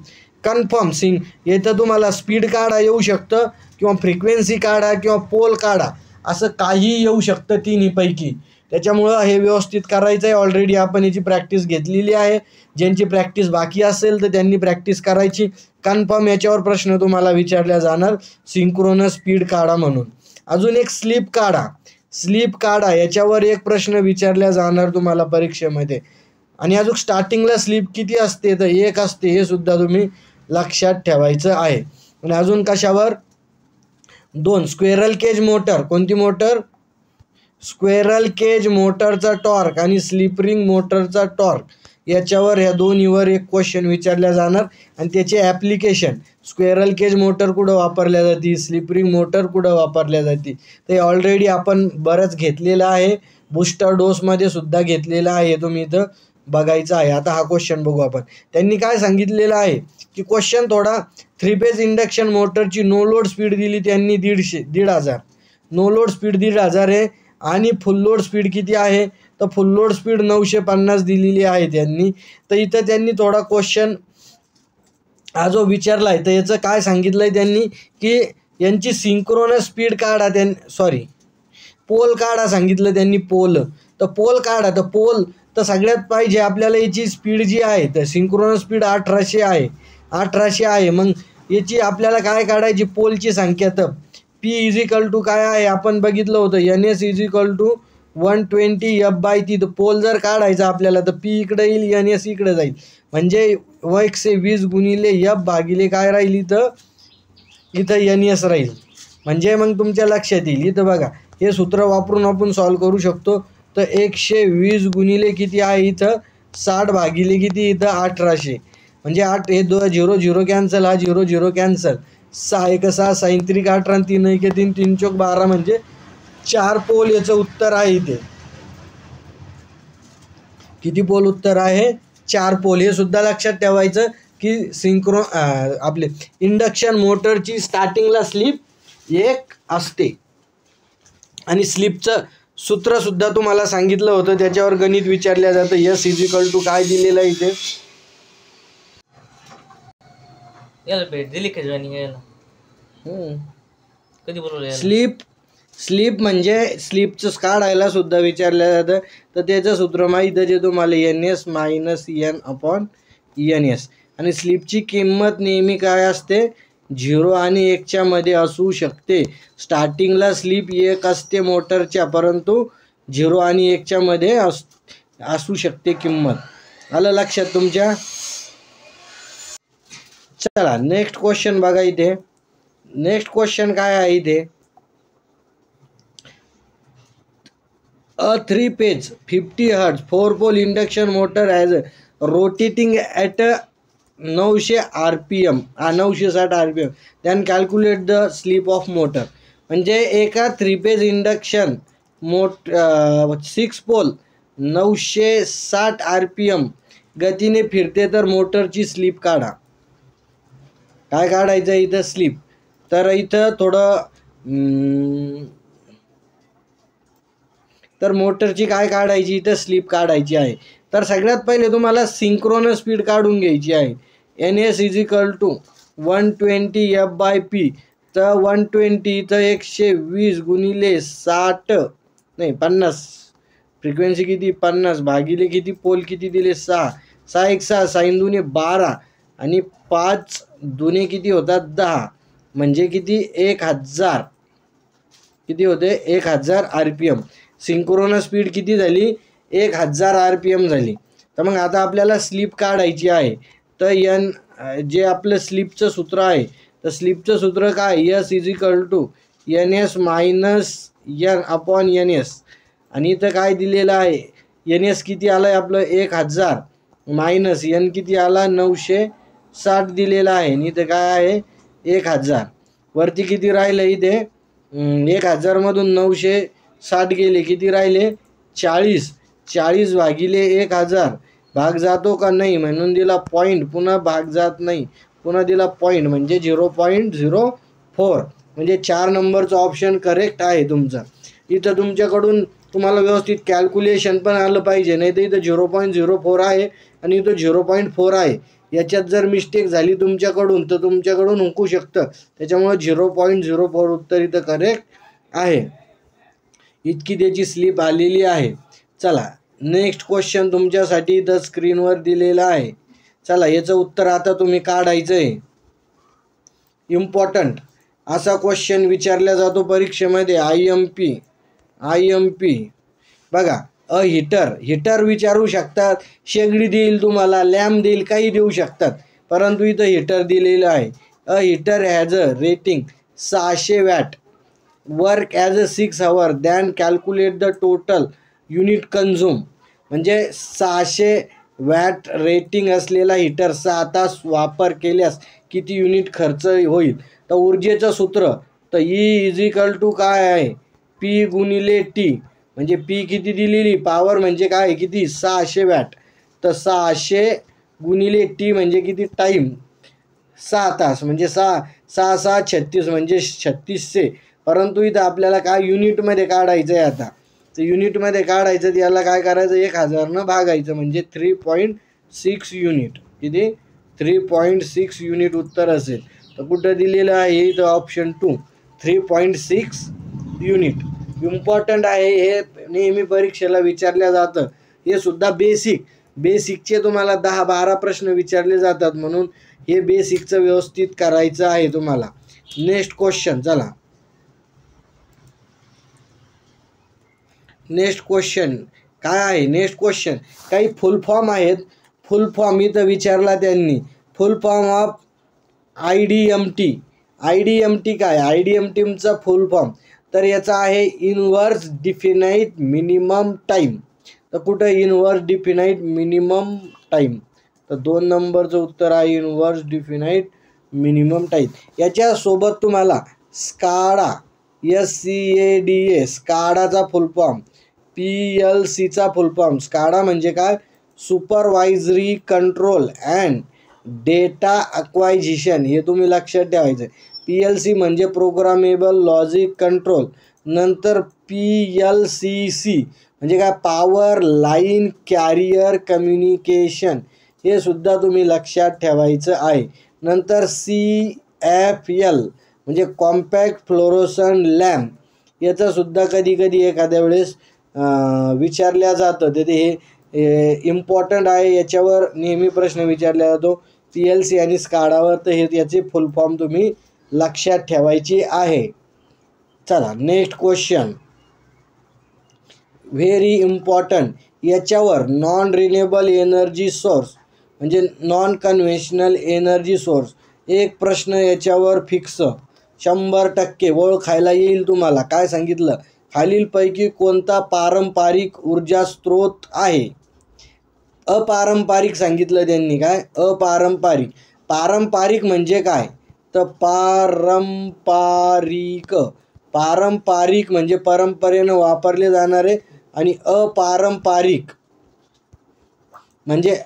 इथं तुम्हाला स्पीड काढा येऊ शकतं, किंवा फ्रिक्वेन्सी काढा, किंवा पोल काढा, असं काही येऊ शकतं तिन्हीपैकी. त्याच्यामुळं हे व्यवस्थित करायचं आहे. ऑलरेडी आपण याची प्रॅक्टिस घेतलेली आहे. ज्यांची प्रॅक्टिस बाकी असेल तर त्यांनी प्रॅक्टिस करायची. कन्फर्म याच्यावर प्रश्न तुम्हाला विचारला जाणार, सिंक्रोनस स्पीड काढा म्हणून. अजून एक स्लिप काढा, याच्यावर एक प्रश्न विचारला जाणार तुम्हाला परीक्षेमध्ये. आणि अजून स्टार्टिंगला स्लिप किती असते, तर 1 असते, हे सुद्धा तुम्ही लक्षात ठेवायचं आहे. आणि अजून कशावर? 2 स्क्वेरल केज मोटर. कोणती मोटर? स्क्वेरल केज मोटरचा टॉर्क आणि स्लिप रिंग मोटरचा टॉर्क, याच्यावर ह्या दोन्हीवर एक क्वेश्चन विचारला जाणार आणि त्याचे ॲप्लिकेशन. स्क्वेरल केज मोटर कुठं वापरल्या जाते, स्लिप रिंग मोटर कुठं वापरल्या जाते, ते ऑलरेडी आपण बरंच घेतलेलं आहे. बूस्टर डोसमध्ये सुद्धा घेतलेलं आहे, तुम्ही इथं बघायचं आहे. आता हा क्वेश्चन बघू आपण. त्यांनी काय सांगितलेलं आहे की क्वेश्चन थोडा 3 फेज इंडक्शन मोटरची नो लोड स्पीड दिली त्यांनी 1,500. नो लोड स्पीड 1,500 आहे आणि फुल लोड स्पीड किती आहे? तर फुल लोड स्पीड 950 दिलेली आहे त्यांनी. तर इथं त्यांनी थोडा क्वेश्चन हा जो विचारला आहे तर याचं काय सांगितलं आहे त्यांनी की यांची सिंक्रोनस स्पीड काढा. पोल काढा सांगितलं त्यांनी. पोल काढा. तर पोल तर सगळ्यात पाहिजे आपल्याला याची स्पीड जी आहे तर सिंक्रोनस स्पीड 1800 आहे. मग याची आपल्याला काय काढायची? पोलची संख्या. तर P = काय आहे आपण बघितलं होतं, NS = 120 F/T. तर पोल जर काढायचा आपल्याला तर P इकडे येईल, NS इकडे जाईल, म्हणजे 120 गुणिले F भागिले काय राहील इथं NS राहील. म्हणजे मग तुमच्या लक्षात येईल. इथं बघा हे सूत्र वापरून आपण सॉल्व करू शकतो. तर 120 गुणिले किती आहे इथं 60 भागिले किती इथं 1800, म्हणजे 8 हे 0 0 कॅन्सल, हा 0 0 कॅन्सल. 6 1 6 6 3 18 आणि 3 1 3 3 चौक 12, म्हणजे 4 पोल याचं उत्तर आहे. इथे किती पोल उत्तर आहे? 4 पोल. हे सुद्धा लक्षात ठेवायचं की आपले इंडक्शन मोटरची स्टार्टिंगला स्लिप 1 असते आणि स्लिपचं सूत्रसुद्धा तुम्हाला सांगितलं होतं, त्याच्यावर गणित विचारलं जातं. S = काय दिलेलं आहे इथे? याला भेट दिली का जॉइनिंग यायला? कधी बोलवलं? स्लिप म्हणजे स्लिपचं काढायला सुद्धा विचारलं जातं. तर त्याचं सूत्र माहीत आहे तुम्हाला, NS - N/NS. आणि स्लिपची किंमत नेहमी काय असते? 0 आणि 1च्या मध्ये असू शकते. स्टार्टिंगला स्लिप 1 असते मोटरच्या, परंतु 0 आणि 1च्या मध्ये असू शकते किंमत. आलं लक्षात तुमच्या? चला नेक्स्ट क्वेश्चन बघा. इथे नेक्स्ट क्वेश्चन काय आहे इथे? A 3 phase 50 Hz 4 pole induction motor has rotating at 900 RPM 960 RPM, then calculate the slip of motor. म्हणजे एका 3 फेज इंडक्शन 6 पोल 960 RPM गतीने फिरते तर मोटरची स्लिप काढा. काय काढायचं इथं? स्लिप. तर इथं थोडं तर मोटरची काय काढायची इथं? स्लिप काढायची आहे. तर सगळ्यात पहिले तुम्हाला सिंक्रोनस स्पीड काढून घ्यायची आहे. NS = 120 F/P. तर 120 इथं 120 गुणिले 60 नाही 50, फ्रिक्वेन्सी किती 50 भागिले किती पोल किती दिले 6 6 1 6 6 2 12 आणि 5 2 किती होतात 10, म्हणजे किती 1000 किती होते 1000 RPM. सिंक्रोनस स्पीड किती झाली? 1000 RPM झाली. तर मग आता आपल्याला स्लिप काढायची आहे. तर जे आपलं स्लिपचं सूत्र आहे तर स्लिपचं सूत्र काय? S = NS - N/NS. आणि इथं काय दिलेलं आहे? NS किती आलं आहे आपलं 1000 मायनस N किती आला 960 दिलेला आहे. आणि इथं काय आहे 1000. वरती किती राहिलं इथे 1000 मधून 960 गेले, किती राहिले 40. 40 भागिले 1000 भाग जातो का? नाही, म्हणून दिला पॉईंट. पुन्हा भाग जात नाही, पुन्हा दिला पॉईंट, म्हणजे 0.04. म्हणजे 4 नंबरचा ऑप्शन करेक्ट आहे तुमचा. इथं तुमच्याकडून तुम्हाला व्यवस्थित कॅल्क्युलेशन पण आलं पाहिजे, नाही तर इथं 0.04 आहे आणि इथं 0.4 आहे. याच्यात जर मिस्टेक झाली तुमच्याकडून तर तुमच्याकडून हुकू शकतं. त्याच्यामुळे 0.04 उत्तर इथं करेक्ट आहे. इतकी त्याची स्लिप आलेली आहे. चला नेक्स्ट क्वेश्चन तुमच्यासाठी इथं स्क्रीनवर दिलेला आहे. चला याचं उत्तर आता तुम्ही काढायचं आहे. इम्पॉर्टंट असा क्वेश्चन विचारला जातो परीक्षेमध्ये. IMP बघा. हीटर विचारू शकतात, शेगडी देईल तुम्हाला, लॅम्प देईल, काही देऊ शकतात. परंतु इथं हीटर दिलेलं आहे. अ heater has a rating 600 watt, work as a 6 hour, than calculate the total unit consume. म्हणजे 600 वॅट रेटिंग असलेला हीटर 6 तास वापर केल्यास किती युनिट खर्च होईल. तर ऊर्जेचं सूत्र तर E = काय आहे, P × T. म्हणजे P किती दिलेली, पॉवर म्हणजे काय किती 600 वॅट, तर 600 × T म्हणजे किती टाईम 6 तास, म्हणजे 6 36 म्हणजे 3600. परंतु इथं आपल्याला काय युनिटमध्ये काढायचं आहे. आता तर युनिटमध्ये काढायचं तर याला काय करायचं 1000 भागायचं म्हणजे 3.6 युनिट. किती 3.6 युनिट उत्तर असेल. तर कुठं दिलेलं आहे इथं ऑप्शन 2 3.6 युनिट. इम्पॉर्टंट आहे, हे नेहमी परीक्षेला विचारल्या जातं. हे सुद्धा बेसिकचे तुम्हाला 10-12 प्रश्न विचारले जातात, म्हणून हे बेसिकचं व्यवस्थित करायचं आहे तुम्हाला. नेक्स्ट क्वेश्चन, चला नेक्स्ट क्वेश्चन काय आहे. नेक्स्ट क्वेश्चन काही फुल फॉर्म आहेत. फुल फॉर्म इथं विचारला त्यांनी. फुल फॉर्म ऑफ IDMT. IDMT काय, IDMTचा फुल फॉर्म तर याचा आहे इनव्हर्स डिफिनाइट मिनिमम टाईम. तर कुठं इनव्हर्स डिफिनाइट मिनिमम टाईम, तर 2 नंबरचं उत्तर आहे इनव्हर्स डिफिनाइट मिनिमम टाईम. याच्यासोबत तुम्हाला स्काडा SCADA स्काडाचा फुल फॉर्म, PLCचा फुल फॉर्म. स्काडा म्हणजे काय, सुपरवायझरी कंट्रोल अँड डेटा अक्वायझिशन, हे तुम्ही लक्षात ठेवायचं. PLC म्हणजे प्रोग्रामेबल लॉजिक कंट्रोल. नंतर PLCC म्हणजे काय, पॉवर लाईन कॅरियर कम्युनिकेशन, हे सुद्धा तुम्ही लक्षात ठेवायचं आहे. नंतर CFL म्हणजे कॉम्पॅक्ट फ्लोरोसन लॅम्प, याचंसुद्धा कधी कधी एखाद्या वेळेस विचारल्या जातं. तर हे इम्पॉर्टंट आहे, याच्यावर नेहमी प्रश्न विचारला जातो PLC आणि स्काडावर. तर हे याचे फुल फॉर्म तुम्ही लक्षात ठेवायची आहे. चला नेक्स्ट क्वेश्चन, व्हेरी इम्पॉर्टंट. याच्यावर नॉन रिन्युएबल एनर्जी सोर्स म्हणजे नॉन कन्व्हेन्शनल एनर्जी सोर्स, एक प्रश्न याच्यावर फिक्स 100% ओळखायला येईल तुम्हाला. काय सांगितलं, खालीलपैकी कोणता पारंपरिक ऊर्जा स्रोत आहे. अपारंपरिक सांगितलं त्यांनी. काय अपारंपरिक, पारंपरिक म्हणजे काय, तर पारंपरिक म्हणजे परंपरेनं वापरले जाणारे, आणि अपारंपरिक म्हणजे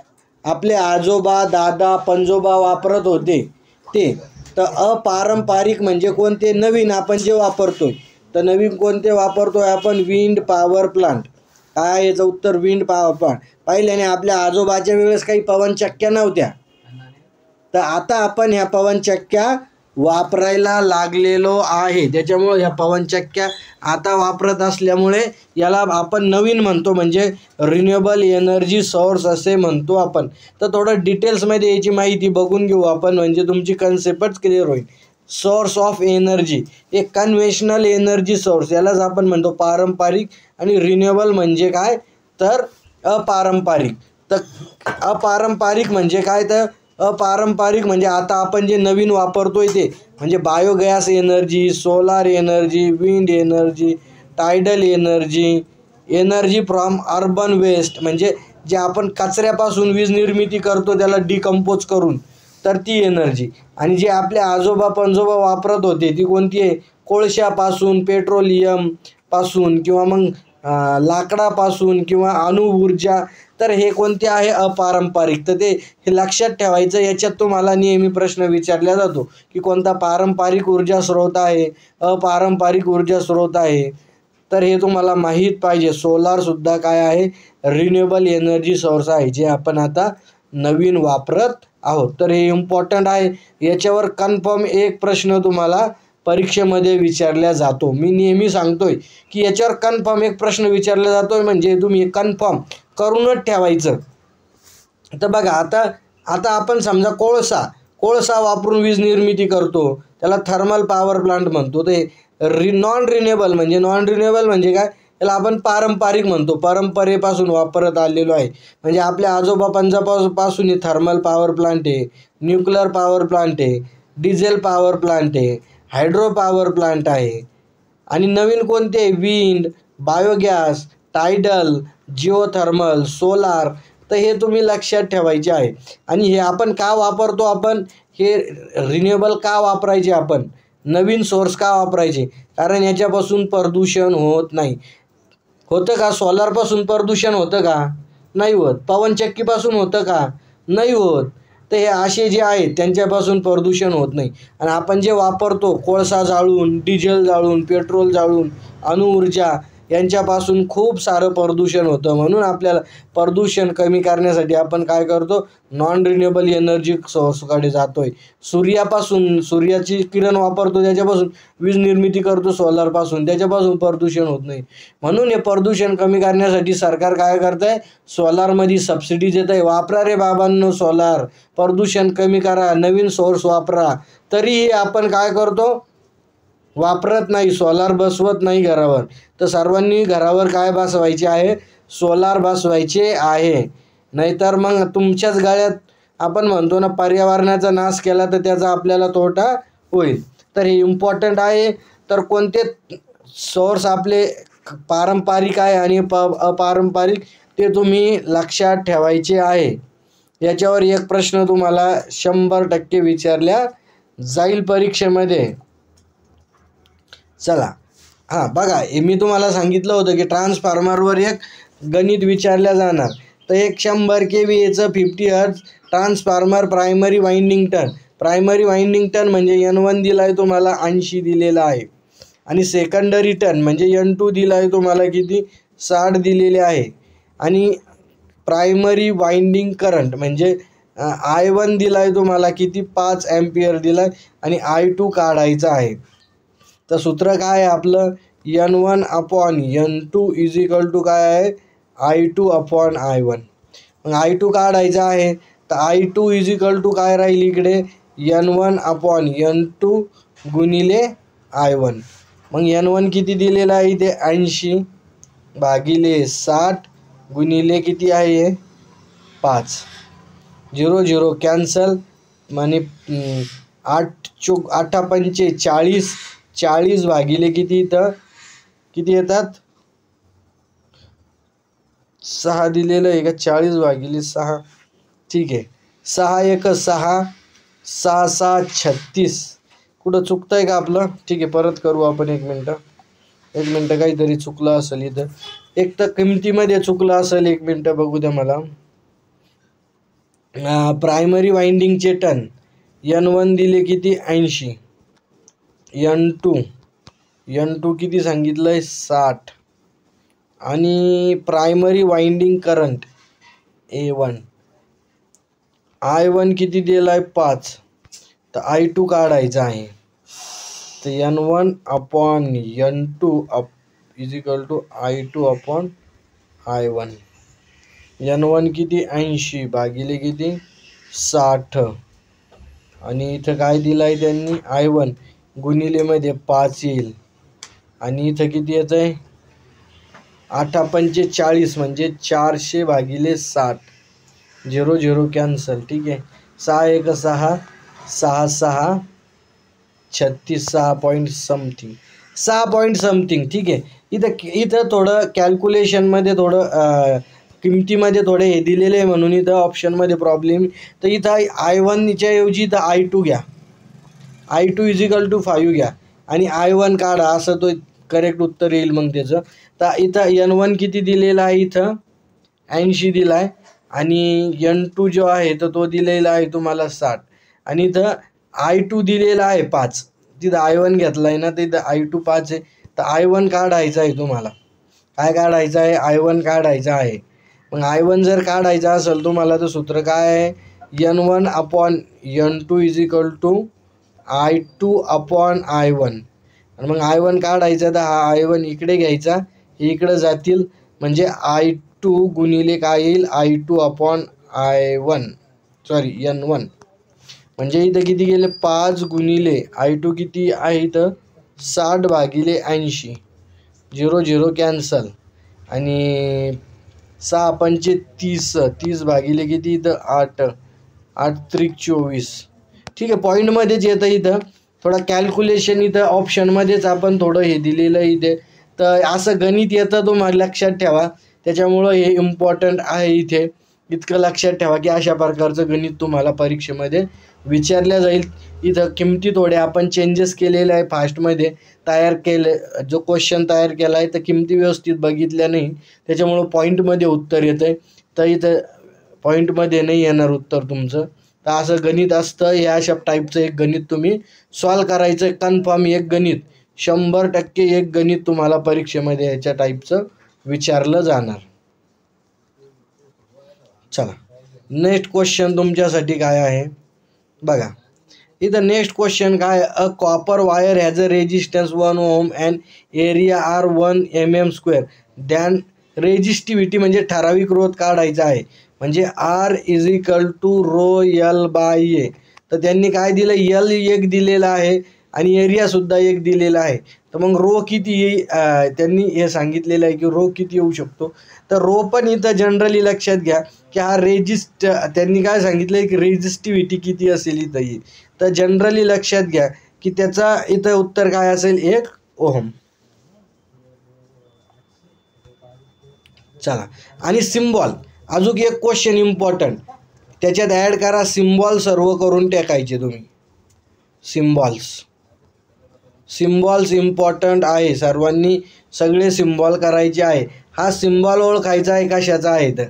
आपले आजोबा दादा पंजोबा वापरत होते ते. तर अपारंपरिक म्हणजे कोणते, नवीन आपण जे वापरतोय. तर नवीन कोणते वापरतोय आपण, विंड पॉवर प्लांट. काय याचं उत्तर, विंड पॉवर प्लांट. पहिल्याने आपल्या आजोबाच्या वेळेस काही पवनचक्क्या नव्हत्या, तर आता आपण ह्या पवनचक्क्या वापरायला लागलेलो आहे. त्याच्यामुळे ह्या पवनचक्क्या आता वापरत असल्यामुळे याला आपण नवीन म्हणतो, म्हणजे रिन्युएबल एनर्जी सोर्स असे म्हणतो आपण. तर थोडं डिटेल्समध्ये याची माहिती बघून घेऊ आपण, म्हणजे तुमची कन्सेप्टच क्लिअर होईल. सोर्स ऑफ एनर्जी, एक कन्व्हेन्शनल एनर्जी सोर्स, यालाच आपण म्हणतो पारंपरिक. आणि रिन्युएबल म्हणजे काय, तर अपारंपरिक. तर अपारंपरिक म्हणजे काय, तर अपारंपरिक म्हणजे आता आपण जे नवीन वापरतोय ते, म्हणजे biogas energy, solar energy, wind energy, tidal energy, energy from urban waste म्हणजे जे आपण कचऱ्यापासून वीज निर्मिती करतो त्याला डिकम्पोज करून, तर ती एनर्जी. आणि जे आपले आजोबा पंजोबा वापरत होते ती कोणती आहे, कोळशापासून, पेट्रोलियम पासून, किंवा मग लाकडापासून, किंवा अणुऊर्जा. तर हे कोणते आहे, अपारंपरिक. तर ते हे लक्षात ठेवायचं. याच्यात तुम्हाला नेहमी प्रश्न विचारला जातो की कोणता पारंपरिक ऊर्जा स्रोत आहे, अपारंपरिक ऊर्जा स्रोत आहे. तर हे तुम्हाला माहीत पाहिजे. सोलारसुद्धा काय आहे, रिन्युएबल एनर्जी सोर्स आहे, जे आपण आता नवीन वापरत आहोत. तर हे इम्पॉर्टंट आहे. याच्यावर कन्फर्म एक प्रश्न तुम्हाला परीक्षेमध्ये विचारला जातो. मी नेहमी सांगतोय की याच्यावर कन्फर्म एक प्रश्न विचारला जातोय, म्हणजे तुम्ही कन्फर्म करूनच ठेवायचं. तर बघा आता आपण समजा कोळसा वापरून वीज निर्मिती करतो, त्याला थर्मल पॉवर प्लांट म्हणतो. ते नॉन रिन्युएबल म्हणजे काय, याला आपण पारंपरिक म्हणतो, परंपरेपासून वापरत आलेलो आहे. म्हणजे आपल्या आजोबा पंजापासून हे थर्मल पॉवर प्लांट आहे, न्यूक्लिअर पॉवर प्लांट आहे, डिझेल पॉवर प्लांट आहे, हायड्रो पॉवर प्लांट आहे. आणि नवीन कोणते? Wind, biogas, tidal, geothermal, solar. तर हे तुम्ही लक्षात ठेवायचे आहे. आणि हे आपण का वापरतो? आपण हे रिन्युएबल का वापरायचे? आपण नवीन सोर्स का वापरायचे? कारण याच्यापासून प्रदूषण होत नाही. होतं का? सोलारपासून प्रदूषण होतं का? नाही होत. पवनचक्कीपासून होतं का? नाही होत. तर हे असे जे आहेत त्यांच्यापासून प्रदूषण होत नाही. आणि आपण जे वापरतो कोळसा जाळून, डिझेल जाळून, पेट्रोल जाळून, अणुऊर्जा यांच्यापासून खूप सारं प्रदूषण होतं. म्हणून आपल्याला प्रदूषण कमी करण्यासाठी आपण काय करतो? नॉन रिन्युएबल एनर्जी सोर्सकडे जातो आहे. सूर्यापासून, सूर्याची किरण वापरतो, त्याच्यापासून वीज निर्मिती करतो सोलारपासून, त्याच्यापासून प्रदूषण होत नाही. म्हणून हे प्रदूषण कमी करण्यासाठी सरकार काय करत आहे? सोलारमध्ये सबसिडी देत आहे. वापरा रे बाबांनो सोलार, प्रदूषण कमी करा, नवीन सोर्स वापरा. तरीही आपण काय करतो? वापरत नाही, सोलार बसवत नाही घरावर. तर सर्वांनी घरावर काय बसवायचे आहे? सोलार बसवायचे आहे. नाहीतर मग तुमच्याच गळ्यात आपण म्हणतो ना, पर्यावरणाचा नाश केला तर त्याचा आपल्याला तोटा होईल. तर हे इम्पॉर्टंट आहे. तर कोणते सोर्स आपले पारंपरिक आहे आणि अपारंपरिक ते तुम्ही लक्षात ठेवायचे आहे. याच्यावर एक प्रश्न तुम्हाला 100% विचारल्या जाईल परीक्षेमध्ये. चला, हां बघा, हे मी तुम्हाला सांगितलं होतं की ट्रान्सफॉर्मरवर एक गणित विचारल्या जाणार. तर एक 100 kVAचं 50 hertz transformer primary winding turn. Primary winding turn म्हणजे N1 दिला आहे तुम्हाला 80 दिलेला आहे. आणि सेकंडरी टर्न म्हणजे N2 दिला आहे तुम्हाला किती? 60 दिलेले आहे. आणि प्रायमरी वाइंडिंग करंट म्हणजे I1 दिला आहे तुम्हाला किती? 5 अँपिअर दिला आहे. आणि I2 काढायचा आहे. तर सूत्र काय आहे आपलं? N1/N2 इज इक्वल टू काय आहे? I2/I1. मग I2 काढायचा आहे. तर I2 इज इक्वल टू काय राहील इकडे? N1/N2 गुणिले I1. मग N1 किती दिलेलं आहे इथे? 80 भागिले 60 गुणिले किती आहे? 5. 0 0 कॅन्सल. आणि 8 पंचे 40. 40 भागिले किती इथं? किती येतात? 6 दिलेलं आहे का? 40 भागिले 6. ठीक आहे. 6 1 6, 6 6 36. कुठं चुकतं आहे का आपलं? ठीक आहे, परत करू आपण. एक मिनटं काहीतरी चुकलं असेल इथं. एक तर किमतीमध्ये चुकलं असेल. 1 मिनटं बघू द्या मला. प्रायमरी वाइंडिंगचे टर्न N1 दिले किती? 80. N2 किती सांगितलं आहे? 60. आणि primary winding current A1 I1 किती दिला आहे? 5. तर I2 काढायचा आहे. तर N1/N2 is equal to I2/I1. N1 किती? 80 भागिले किती? 60. आणि इथं काय दिलं आहे त्यांनी? I1 गुणिलेमध्ये 5 येईल. आणि इथं किती येतं आहे? 8 पंचे 40 म्हणजे 400 भागिले 60. 0 0 कॅन्सल. ठीक आहे. 6 1 6, 6 6 36, 6 पॉईंट समथिंग. ठीक आहे. इथं थोडं कॅल्क्युलेशनमध्ये थोडं किमतीमध्ये थोडे हे दिलेले आहे म्हणून इथं ऑप्शनमध्ये प्रॉब्लेम. तर इथं I1च्या ऐवजी इथं I2 घ्या. I2 इज इक्वल टू 5 घ्या आणि I1 काढा. असं तो करेक्ट उत्तर येईल मग त्याचं. तर इथं N1 किती दिलेला आहे? इथं 80 दिला आहे. आणि N2 जो आहे तर तो दिलेला आहे तुम्हाला 60. आणि इथं I2 दिलेला आहे 5. तिथं I1 घेतला आहे ना, तर इथं I2 5 आहे. तर I1 काढायचा आहे तुम्हाला. काय काढायचं आहे? I1 काढायचं आहे. मग I1 जर काढायचा असेल तुम्हाला तर सूत्र काय आहे? N1/N2 is equal to I2/I1. आणि मग I1 काढायचा तर हा I1 इकडे घ्यायचा, हे इकडं जातील. म्हणजे I2 गुणिले काय येईल? I2/I1 N1. म्हणजे इथं किती गेले? 5 गुणिले I2 किती आहे इथं? 60 भागिले 80. 0 0 कॅन्सल आणि 6 पंचे 30, 30 भागिले किती इथं 8, 8 त्रिक 24. ठीक आहे, पॉईंटमध्येच येतं इथं. थोडं कॅल्क्युलेशन इथं ऑप्शनमध्येच आपण थोडं हे दिलेलं इथे. तर असं गणित येतं तुम्हाला लक्षात ठेवा, त्याच्यामुळं हे इम्पॉर्टंट आहे इथे. इतकं लक्षात ठेवा की अशा प्रकारचं गणित तुम्हाला परीक्षेमध्ये विचारल्या जाईल. इथं किमती थोड्या आपण चेंजेस केलेले आहे फास्टमध्ये तयार केले. जो क्वेश्चन तयार केला आहे तर किमती व्यवस्थित बघितल्या नाही, त्याच्यामुळं पॉईंटमध्ये उत्तर येतं आहे. तर इथं पॉईंटमध्ये नाही येणार उत्तर तुमचं. तर असं गणित असतं. या अशा टाईपचं एक गणित तुम्ही सॉल्व करायचं. कन्फर्म एक गणित 100% एक गणित तुम्हाला परीक्षेमध्ये याच्या टाईपचं विचारलं जाणार. चला, नेक्स्ट क्वेश्चन तुमच्यासाठी काय आहे बघा. इथं नेक्स्ट क्वेश्चन काय, a copper wire has a resistance 1 ohm and area are 1 mm². Then resistivity म्हणजे ठराविक रोध काढायचा आहे, म्हणजे R = ρL/A. तर त्यांनी काय दिलं, L एक दिलेला आहे आणि एरियासुद्धा एक दिलेला आहे. तर मग रो किती येईल, त्यांनी हे सांगितलेलं आहे की रो किती येऊ शकतो. तर रो पण इथं जनरली लक्षात घ्या की हा त्यांनी काय सांगितलं आहे की रेजिस्टिव्हिटी किती असेल इथं येईल. तर जनरली लक्षात घ्या की त्याचा इथं उत्तर काय असेल, 1 ओहम. चला, आणि सिम्बॉल अजून एक क्वेश्चन इम्पॉर्टंट त्याच्यात ॲड करा. सिम्बॉल सर्व करून टाकायचे तुम्ही. सिम्बॉल्स इम्पॉर्टंट आहे, सर्वांनी सगळे सिम्बॉल करायचे आहे. हा सिम्बॉल ओळखायचा आहे कशाचा आहे, तर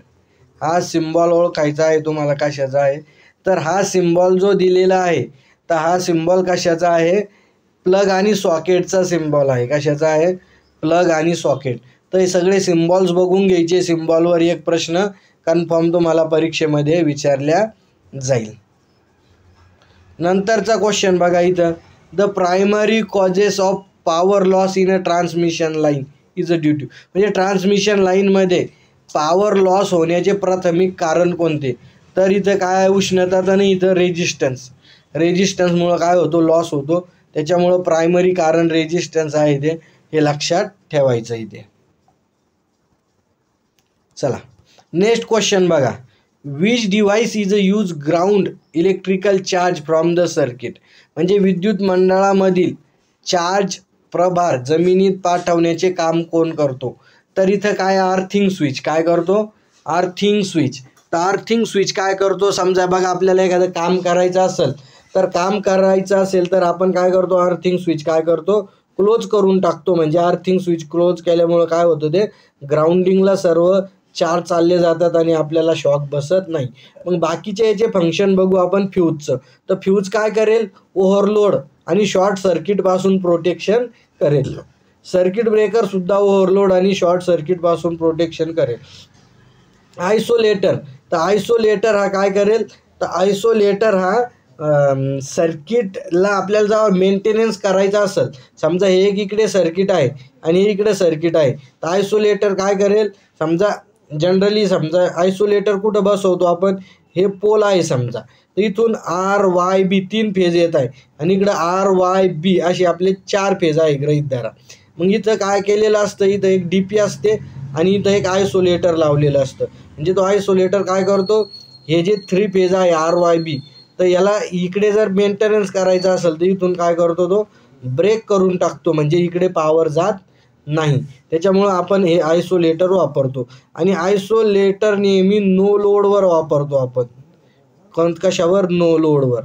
हा सिम्बॉल ओळखायचा आहे तुम्हाला कशाचा आहे. तर हा सिम्बॉल जो दिलेला आहे तर हा सिम्बॉल कशाचा आहे, प्लग आणि सॉकेटचा सिम्बॉल आहे. कशाचा आहे, प्लग आणि सॉकेट. तर हे सगळे सिम्बॉल्स बघून घ्यायचे. सिम्बॉलवर एक प्रश्न कन्फर्म तुम्हाला परीक्षेमध्ये विचारल्या जाईल. नंतरचा क्वेश्चन बघा इथं, the primary causes of power loss in a transmission line is a due to. म्हणजे ट्रान्समिशन लाईनमध्ये पॉवर लॉस होण्याचे प्राथमिक कारण कोणते. तर इथं काय आहे, उष्णता तर नाही, इथं रेजिस्टन्समुळं काय होतो, लॉस होतो. त्याच्यामुळं प्रायमरी कारण रेजिस्टन्स आहे ते, हे लक्षात ठेवायचं इथे. चला, नेक्स्ट क्वेश्चन बघा, which device is a use ground electrical charge from the circuit. म्हणजे विद्युत मंडळामधील चार्ज प्रभार जमिनीत पाठवण्याचे काम कोण करतो. तर इथं काय, अर्थिंग स्विच काय करतो, अर्थिंग स्विच. तर अर्थिंग स्विच काय करतो, समजा बघा आपल्याला एखादं काम करायचं असेल तर आपण काय करतो, अर्थिंग स्विच काय करतो, क्लोज करून टाकतो. म्हणजे अर्थिंग स्विच क्लोज केल्यामुळं काय होतं, ते ग्राउंडिंगला सर्व चार्ज चालले जातात आणि आपल्याला शॉक बसत नाही. मग बाकीचे याचे फंक्शन बघू आपण फ्यूजचं. तर फ्यूज काय करेल, ओव्हरलोड आणि शॉर्ट सर्किटपासून प्रोटेक्शन करेल. सर्किट ब्रेकरसुद्धा ओव्हरलोड आणि शॉर्ट सर्किटपासून प्रोटेक्शन करेल. आयसोलेटर, तर आयसोलेटर हा काय करेल, तर आयसोलेटर हा सर्किटला आपल्याला जेव्हा मेंटेनन्स करायचा असेल, समजा हे एक इकडे सर्किट आहे आणि हे इकडे सर्किट आहे, तर आयसोलेटर काय करेल, समजा आयसोलेटर कुठं बसवतो आपण, हे पोल आहे समजा, तर इथून RYB 3 फेज येत आहे आणि इकडं RYB असे आपले 4 फेज आहे गृहीत धरा. मग इथं काय केलेलं असतं, इथं एक DP असते आणि इथं एक आयसोलेटर लावलेलं असतं. म्हणजे तो आयसोलेटर काय करतो, हे जे 3 फेज आहे RYB, तर याला इकडे जर मेंटेनन्स करायचा असेल तर इथून काय करतो, तो ब्रेक करून टाकतो, म्हणजे इकडे पॉवर जात नाही. त्याच्यामुळं आपण हे आयसोलेटर वापरतो. आणि आयसोलेटर नेहमी नो लोडवर वापरतो आपण. कशावर, नो लोडवर.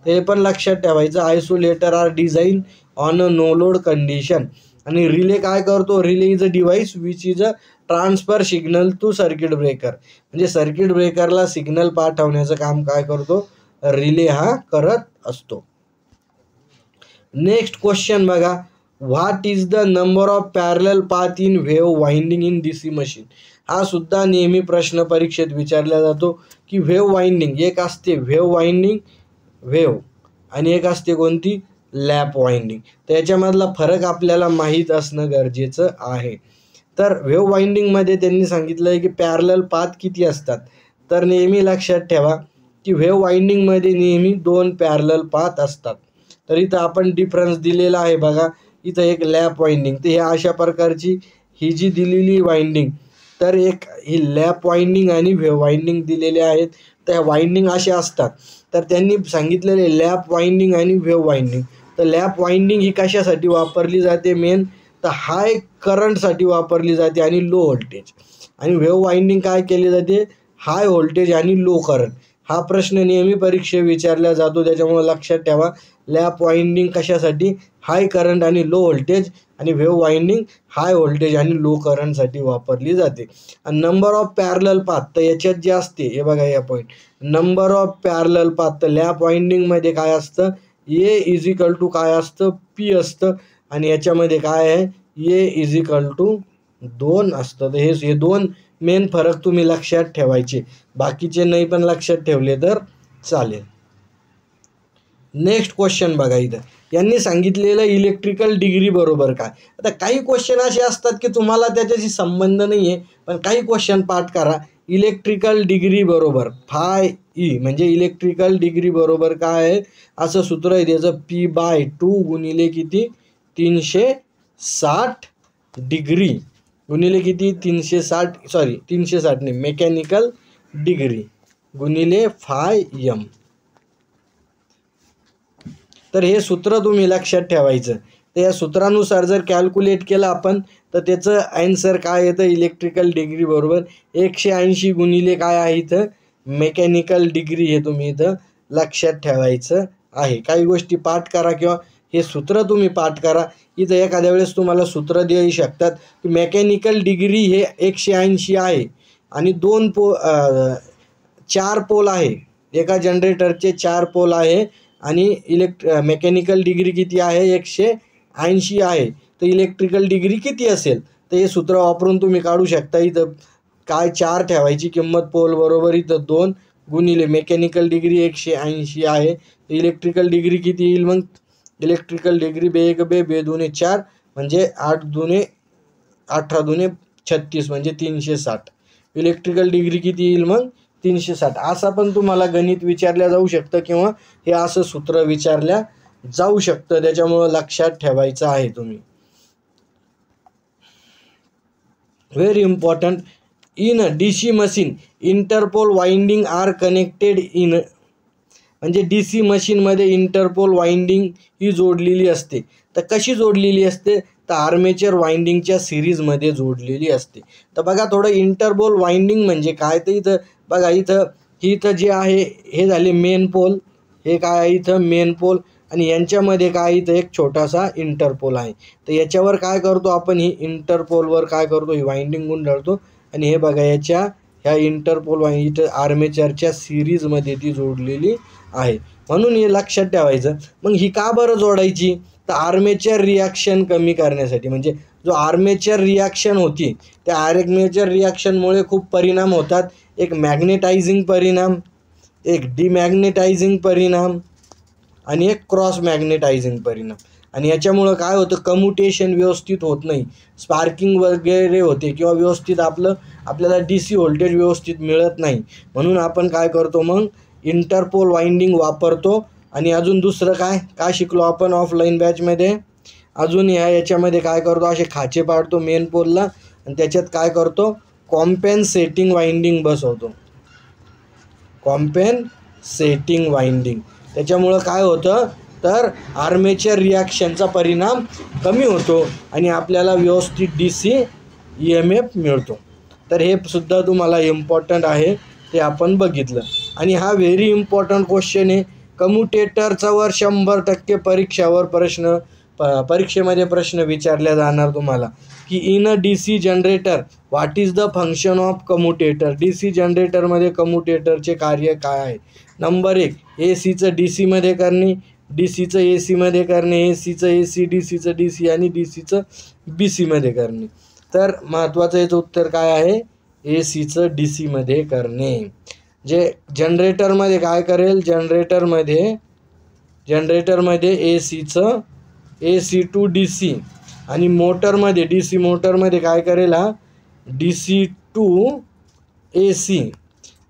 ते पण लक्षात ठेवायचं. Isolator are design on a no load condition. आणि रिले काय करतो, relay is a device which is a transfer signal to circuit breaker. म्हणजे सर्किट ब्रेकरला सिग्नल पाठवण्याचं काम काय करतो, रिले हा करत असतो. नेक्स्ट क्वेश्चन बघा, what is the number of parallel path in wave winding in DC machine. हा सुद्धा नेहमी प्रश्न परीक्षेत विचारला जातो की व्हेव वाइंडिंग, एक असते व्हेव आणि एक असते कोणती, लॅप वाइंडिंग. तर याच्यामधला फरक आपल्याला माहीत असणं गरजेचं आहे. तर व्हेव वाइंडिंगमध्ये त्यांनी सांगितलं आहे की पॅरलल पाथ किती असतात. तर नेहमी लक्षात ठेवा की व्हेव वाइंडिंगमध्ये नेहमी 2 पॅरलल पाथ असतात. तर इथं आपण डिफरन्स दिलेला आहे बघा, इथं एक लॅप वाइंडिंग. तर ह्या अशा प्रकारची ही जी दिलेली वाइंडिंग, तर एक ही लॅप वाइंडिंग आणि वेव्ह वाइंडिंग दिलेले आहेत. तर ह्या वाइंडिंग अशा असतात. तर त्यांनी सांगितलेले लॅप वाइंडिंग आणि वेव्ह वाइंडिंग. तर लॅप वाइंडिंग ही कशासाठी वापरली जाते मेन, तर हाय करंटसाठी वापरली जाते आणि लो व्होल्टेज. आणि वेव्ह वाइंडिंग काय केली जाते, हाय व्होल्टेज आणि लो करंट. हा प्रश्न नेहमी परीक्षेत विचारला जातो, त्याच्यामुळे लक्षात ठेवा. लॅप वाइंडिंग कशासाठी, हाय करंट आणि लो व्होल्टेज, आणि वेव्ह वाइंडिंग हाय व्होल्टेज आणि लो करंटसाठी वापरली जाते. आणि नंबर ऑफ पॅरलल पाथ, तर याच्यात जे असते हे बघा या point, number of parallel path. तर लॅप वाइंडिंगमध्ये काय असतं, ए इज इक्वल टू काय असतं, पी असतं. आणि याच्यामध्ये काय आहे, ए इज इक्वल टू 2 असतं. तर हे दोन मेन फरक तुम्ही लक्षात ठेवायचे, बाकीचे नाही पण लक्षात ठेवले तर चालेल. नेक्स्ट क्वेश्चन बघा. इथं यांनी सांगितलेलं इलेक्ट्रिकल डिग्री बरोबर काय. आता काही क्वेश्चन असे असतात की तुम्हाला त्याच्याशी संबंध नाही आहे, पण काही क्वेश्चन पाठ करा. इलेक्ट्रिकल डिग्री बरोबर फाय ई, म्हणजे इलेक्ट्रिकल डिग्री बरोबर काय आहे, असं सूत्र आहे त्याचं, P/2 गुणिले किती, 360 डिग्री गुणिले किती, 360 नाही, मेकॅनिकल डिग्री गुणिले फाय एम. तर हे सूत्र तुम्ही लक्षात ठेवायचं. तर या सूत्रानुसार जर कॅल्क्युलेट केलं आपण, तर त्याचं आन्सर काय येतं, इलेक्ट्रिकल डिग्री बरोबर 180 गुणिले काय आहे इथं, मेकॅनिकल डिग्री. हे तुम्ही इथं लक्षात ठेवायचं आहे. काही गोष्टी पाठ करा किंवा हे सूत्र तुम्ही पाठ करा. इथं एखाद्या वेळेस तुम्हाला सूत्र देऊ शकतात की मेकॅनिकल डिग्री हे 180 आहे आणि 4 पोल आहे, एका जनरेटरचे 4 पोल आहे आणि मेकॅनिकल डिग्री किती आहे, 180 आहे. तर इलेक्ट्रिकल डिग्री किती असेल, तर हे सूत्र वापरून तुम्ही काढू शकता. इथं काय 4 ठेवायची किंमत पोल बरोबर, इथं 2 गुणिले मेकॅनिकल डिग्री 180 आहे. तर इलेक्ट्रिकल डिग्री किती येईल मग, इलेक्ट्रिकल डिग्री 2 2 2 4 म्हणजे 8 2 18 2 36 म्हणजे 360. इलेक्ट्रिकल डिग्री किती येईल मग, 360. असं पण तुम्हाला गणित विचारल्या जाऊ शकतं किंवा हे असं सूत्र विचारल्या जाऊ शकतं, त्याच्यामुळं लक्षात ठेवायचं आहे तुम्ही. Very important. In DC machine interpole winding are connected in, म्हणजे DC मशीनमध्ये इंटरपोल वाइंडिंग ही जोडलेली असते. तर कशी जोडलेली असते, तर आर्मेचर वाइंडिंगच्या सिरीजमध्ये जोडलेली असते. तर बघा थोडं इंटरपोल वाइंडिंग म्हणजे काय, तर इथं बघा, इथं जे आहे हे झाले मेन पोल, हे काय आहे इथं मेन पोल, आणि यांच्यामध्ये काय इथं एक छोटासा इंटरपोल आहे. तर याच्यावर काय करतो आपण, ही इंटरपोलवर काय करतो, ही वाइंडिंग गुंडाळतो. आणि हे बघा ह्या इंटरपोल इथं आर्मेचरच्या सिरीजमध्ये ती जोडलेली आहे, म्हणून हे लक्षात ठेवायचं. मग ही का बरं जोडायची, तर आर्मेचर रिॲक्शन कमी करण्यासाठी. म्हणजे जो आर्मेचर रिॲक्शन होती, त्या आर्मेचर रिॲक्शनमुळे खूप परिणाम होतात. एक मॅग्नेटायझिंग परिणाम, एक डिमॅग्नेटायझिंग परिणाम आणि एक क्रॉस मॅग्नेटायझिंग परिणाम. आणि याच्यामुळं काय होतं, कम्युटेशन व्यवस्थित होत नाही, स्पार्किंग वगैरे होते किंवा व्यवस्थित आपल्याला DC व्होल्टेज व्यवस्थित मिळत नाही. म्हणून आपण काय करतो मग, इंटरपोल वाइंडिंग वापरतो. आणि अजून दुसरं काय शिकलो आपण ऑफलाईन बॅचमध्ये, अजून याच्यामध्ये काय करतो, असे खाचे पाडतो मेन पोलला आणि त्याच्यात काय करतो, कॉम्पेन्सेटिंग वाइंडिंग बसवतो, कॉम्पेन्सेटिंग वाइंडिंग. त्याच्यामुळं काय होतं, तर आर्मेचर रिॲक्शनचा परिणाम कमी होतो आणि आपल्याला व्यवस्थित DC EMF मिळतो. तर हे सुद्धा तुम्हाला इम्पॉर्टंट आहे, ते आपण बघितलं. आणि हा व्हेरी इम्पॉर्टंट क्वेश्चन आहे. कम्युटेटरचा वर 100% परीक्षेमध्ये प्रश्न विचारला जाणार तुम्हाला, की in a DC generator what is the function of commutator. DC जनरेटरमध्ये कम्युटेटरचे कार्य काय आहे. नंबर 1, ACचं DCमध्ये करणे, DCचं ACमध्ये करणे, ACचं AC, DCचं DC आणि DCचं BCमध्ये करणे. तर महत्त्वाचं याचं उत्तर काय आहे, ACचं DCमध्ये करणे. जे जनरेटरमध्ये काय करेल, जनरेटरमध्ये ACचं AC to DC आणि मोटरमध्ये DC मोटरमध्ये काय करेल, हा DC to AC.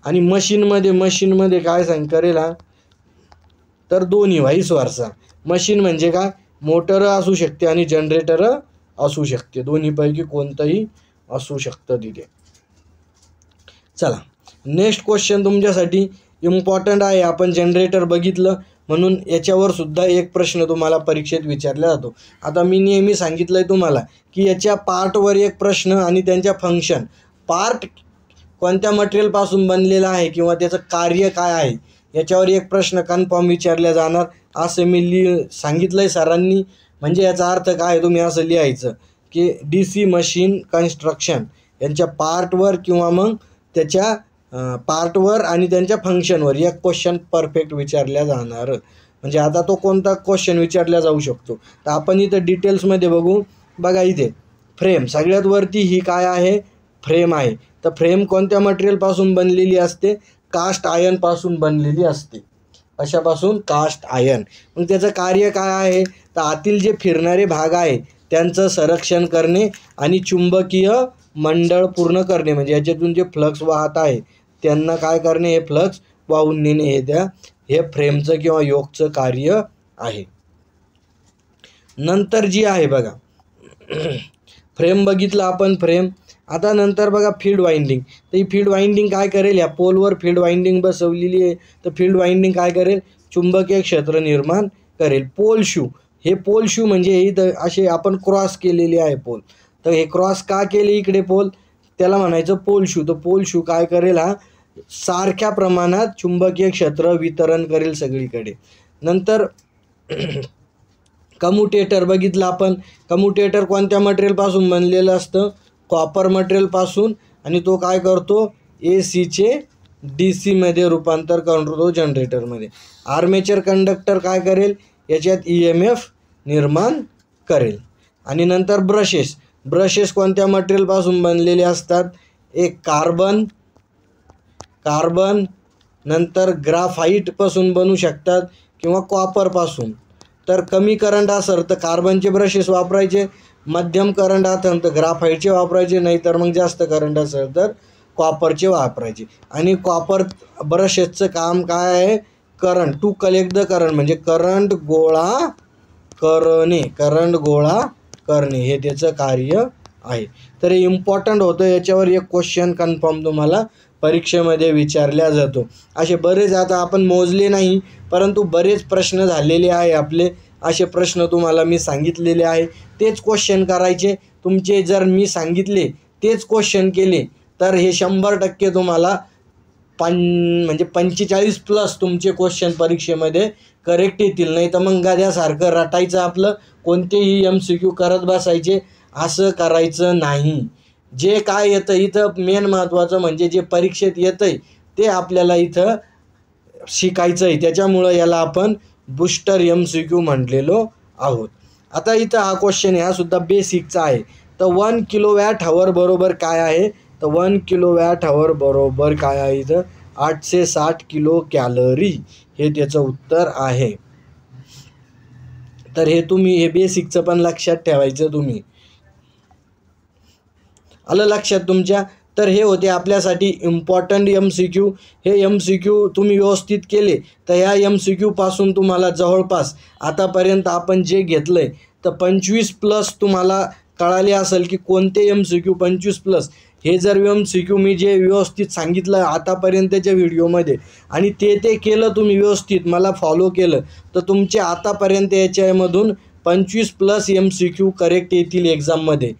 आणि मशीनमध्ये काय करेल, हा तर दोन्ही व्हाईस वर्सा. मशीन म्हणजे काय, मोटर असू शकते आणि जनरेटर असू शकते, दोन्हीपैकी कोणतंही असू शकतं तिथे. चला नेक्स्ट क्वेश्चन तुमच्यासाठी इम्पॉर्टंट आहे. आपण जनरेटर बघितलं म्हणून याच्यावर सुद्धा एक प्रश्न तुम्हाला परीक्षेत विचारला जातो. आता मी नेहमी सांगितलं आहे तुम्हाला की याच्या पार्टवर एक प्रश्न आणि त्यांच्या फंक्शन. पार्ट कोणत्या मटेरियलपासून बनलेला आहे किंवा त्याचं कार्य काय आहे याच्यावर एक प्रश्न कन्फर्म विचारला जाणार असं मी सांगितलं आहे सरांनी. म्हणजे याचा अर्थ काय तुम्ही असं लिहायचं की DC मशीन कन्स्ट्रक्शन यांच्या पार्टवर किंवा मग त्याच्या पार्टवर आणि त्यांच्या फंक्शनवर एक क्वेश्चन परफेक्ट विचारल्या जाणार. म्हणजे आता तो कोणता क्वेश्चन विचारला जाऊ शकतो तर आपण इथं डिटेल्समध्ये बघू. बघा इथे फ्रेम सगळ्यात वरती ही काय आहे, फ्रेम आहे. तर फ्रेम कोणत्या मटेरियलपासून बनलेली असते, कास्ट आयर्नपासून बनलेली असते. कशापासून, कास्ट आयर्न. मग त्याचं कार्य काय आहे तर आतील जे फिरणारे भाग आहे त्यांचं संरक्षण करणे आणि चुंबकीय मंडळ पूर्ण करणे. म्हणजे याच्यातून जे फ्लक्स वाहत आहे त्यांना काय करणे, हे फ्लक्स वाहून नेणे हे फ्रेमचं किंवा योकचं कार्य आहे. नंतर जी आहे बघा फ्रेम बघितलं आपण फ्रेम. आता नंतर बघा फील्ड वाइंडिंग. तर ही फील्ड वाइंडिंग काय करेल, या पोलवर फील्ड वाइंडिंग बसवलेली आहे. तर फील्ड वाइंडिंग काय करेल, चुंबकीय क्षेत्र निर्माण करेल. पोल शू, हे पोल शू म्हणजे इथं असे आपण क्रॉस केलेले आहे पोल. तर हे क्रॉस का केले इकडे पोल, त्याला म्हणायचं पोल शू. तर पोल शू काय करेल, हा सारख्या प्रमाणात चुंबकीय क्षेत्र वितरण करेल सगळीकडे. नंतर कम्युटेटर बघितलं आपण. कम्युटेटर कोणत्या मटेरियलपासून बनलेलं असतं, कॉपर मटेरियलपासून. आणि तो काय करतो, ACचे DC रूपांतर करतो जनरेटरमध्ये. आर्मेचर कंडक्टर काय करेल, याच्यात EMF निर्माण करेल. आणि नंतर ब्रशेस. ब्रशेस कोणत्या मटेरियलपासून बनलेले असतात, एक कार्बन, नंतर ग्राफाईटपासून बनू शकतात किंवा कॉपरपासून. तर कमी करंट असेल तर कार्बनचे ब्रशेस वापरायचे, मध्यम करंट असेल तर ग्राफाईटचे वापरायचे, नाहीतर मग जास्त करंट असेल तर कॉपरचे वापरायचे. आणि कॉपर ब्रशेसचं काम काय आहे, current to collect the current, म्हणजे करंट गोळा करणे हे त्याचं कार्य आहे. तर हे इम्पॉर्टंट होतं, याच्यावर एक क्वेश्चन कन्फर्म तुम्हाला परीक्षेमध्ये विचारल्या जातो. असे बरेच, आता आपण मोजले नाही परंतु बरेच प्रश्न झालेले आहे आपले. असे प्रश्न तुम्हाला मी सांगितलेले आहे, तेच क्वेश्चन करायचे तुमचे. जर मी सांगितले तेच क्वेश्चन केले तर हे 100% तुम्हाला म्हणजे 45+ तुमचे क्वेश्चन परीक्षेमध्ये करेक्ट येतील. नाही तर मग गाद्यासारखं रटायचं आपलं, कोणतेही MCQ करत बसायचे, असं करायचं नाही. जे काय येतं इथं मेन महत्त्वाचं म्हणजे जे परीक्षेत येतं आहे ते आपल्याला इथं शिकायचं आहे. त्याच्यामुळं याला आपण बूस्टर MCQ म्हटलेलो आहोत. आता इथं हा क्वेश्चन आहे, हा सुद्धा बेसिकचा आहे. तर 1 kWh बरोबर काय आहे, तर 1 kWh बरोबर काय आहे, इथं 860 किलो कॅलरी हे त्याचं उत्तर आहे. तर हे तुम्ही हे बेसिकचं पण लक्षात ठेवायचं तुम्ही. आलं लक्षात तुमच्या. तर हे होते आपल्यासाठी इम्पॉर्टंट MCQ. हे MCQ तुम्ही व्यवस्थित केले तर ह्या MCQ पासून तुम्हाला जवळपास आतापर्यंत आपण जे घेतलं आहे तर 25+ तुम्हाला कळाले असेल की कोणते MCQ 25+. हे जर MCQ मी जे व्यवस्थित सांगितलं आतापर्यंतच्या व्हिडिओमध्ये आणि ते केलं तुम्ही व्यवस्थित, मला फॉलो केलं, तर तुमचे आतापर्यंत याच्यामधून 25+ MCQ करेक्ट येतील एक्झाममध्ये.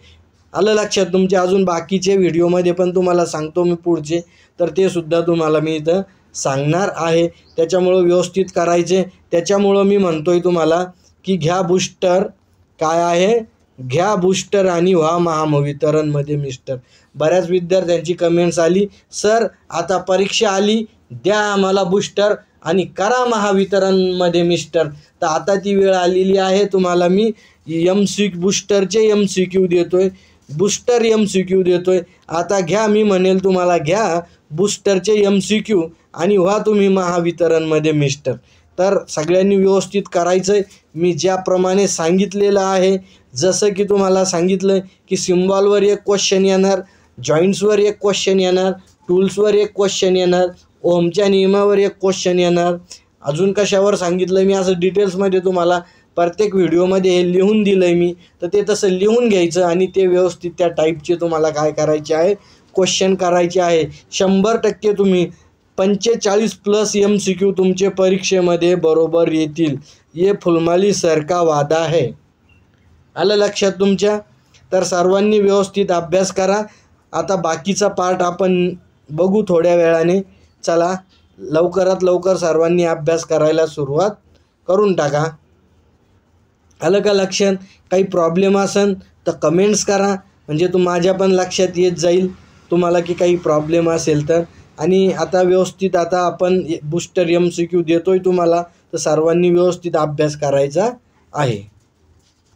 आलं लक्षात तुमच्या. अजून बाकीचे व्हिडिओमध्ये पण तुम्हाला सांगतो मी पुढचे, तर ते सुद्धा तुम्हाला मी इथं सांगणार आहे. त्याच्यामुळं व्यवस्थित करायचे. त्याच्यामुळं मी म्हणतो आहे तुम्हाला की घ्या बूस्टर, काय आहे, घ्या बूस्टर आणि व्हा महावितरणमध्ये मिस्टर. बऱ्याच विद्यार्थ्यांची कमेंट्स आली, सर आता परीक्षा आली, द्या आम्हाला बूस्टर आणि करा महावितरणमध्ये मिस्टर. तर आता ती वेळ आलेली आहे, तुम्हाला मी बूस्टरचे MCQ देतोय, बूस्टर MCQ देतोय. आता घ्या, मी म्हणेल तुम्हाला घ्या बूस्टरचे MCQ आणि व्हा तुम्ही महावितरणमध्ये मिस्टर. तर सगळ्यांनी व्यवस्थित करायचं आहे. मी ज्याप्रमाणे सांगितलेलं आहे, जसं की तुम्हाला सांगितलं की सिम्बॉलवर एक क्वेश्चन येणार, जॉईंट्सवर एक क्वेश्चन येणार, टूल्सवर एक क्वेश्चन येणार, ओमच्या नियमावर एक क्वेश्चन येणार, अजून कशावर सांगितलं मी असं डिटेल्समध्ये तुम्हाला प्रत्येक व्हिडिओमध्ये हे लिहून दिलं आहे मी, तर ते तसं लिहून घ्यायचं आणि ते व्यवस्थित त्या टाईपचे तुम्हाला काय करायचे आहे, क्वेश्चन करायचे आहे. 100% तुम्ही 45+ MCQ तुमचे परीक्षेमध्ये बरोबर येतील. ये फुलमाली सर का वादा है. आलं लक्षात तुमच्या? तर सर्वांनी व्यवस्थित अभ्यास करा. आता बाकीचा पार्ट आपण बघू थोड्या वेळाने. चला लवकरात लवकर सर्वांनी अभ्यास करायला सुरुवात करून टाका. आलं का लक्षात? काही प्रॉब्लेम असेल तर कमेंट्स करा, म्हणजे माझ्या पण लक्षात येत जाईल तुम्हाला की काही प्रॉब्लेम असेल तर. आणि आता व्यवस्थित आता आपण बूस्टर MCQ देतोय तुम्हाला, तर सर्वांनी व्यवस्थित अभ्यास करायचा आहे.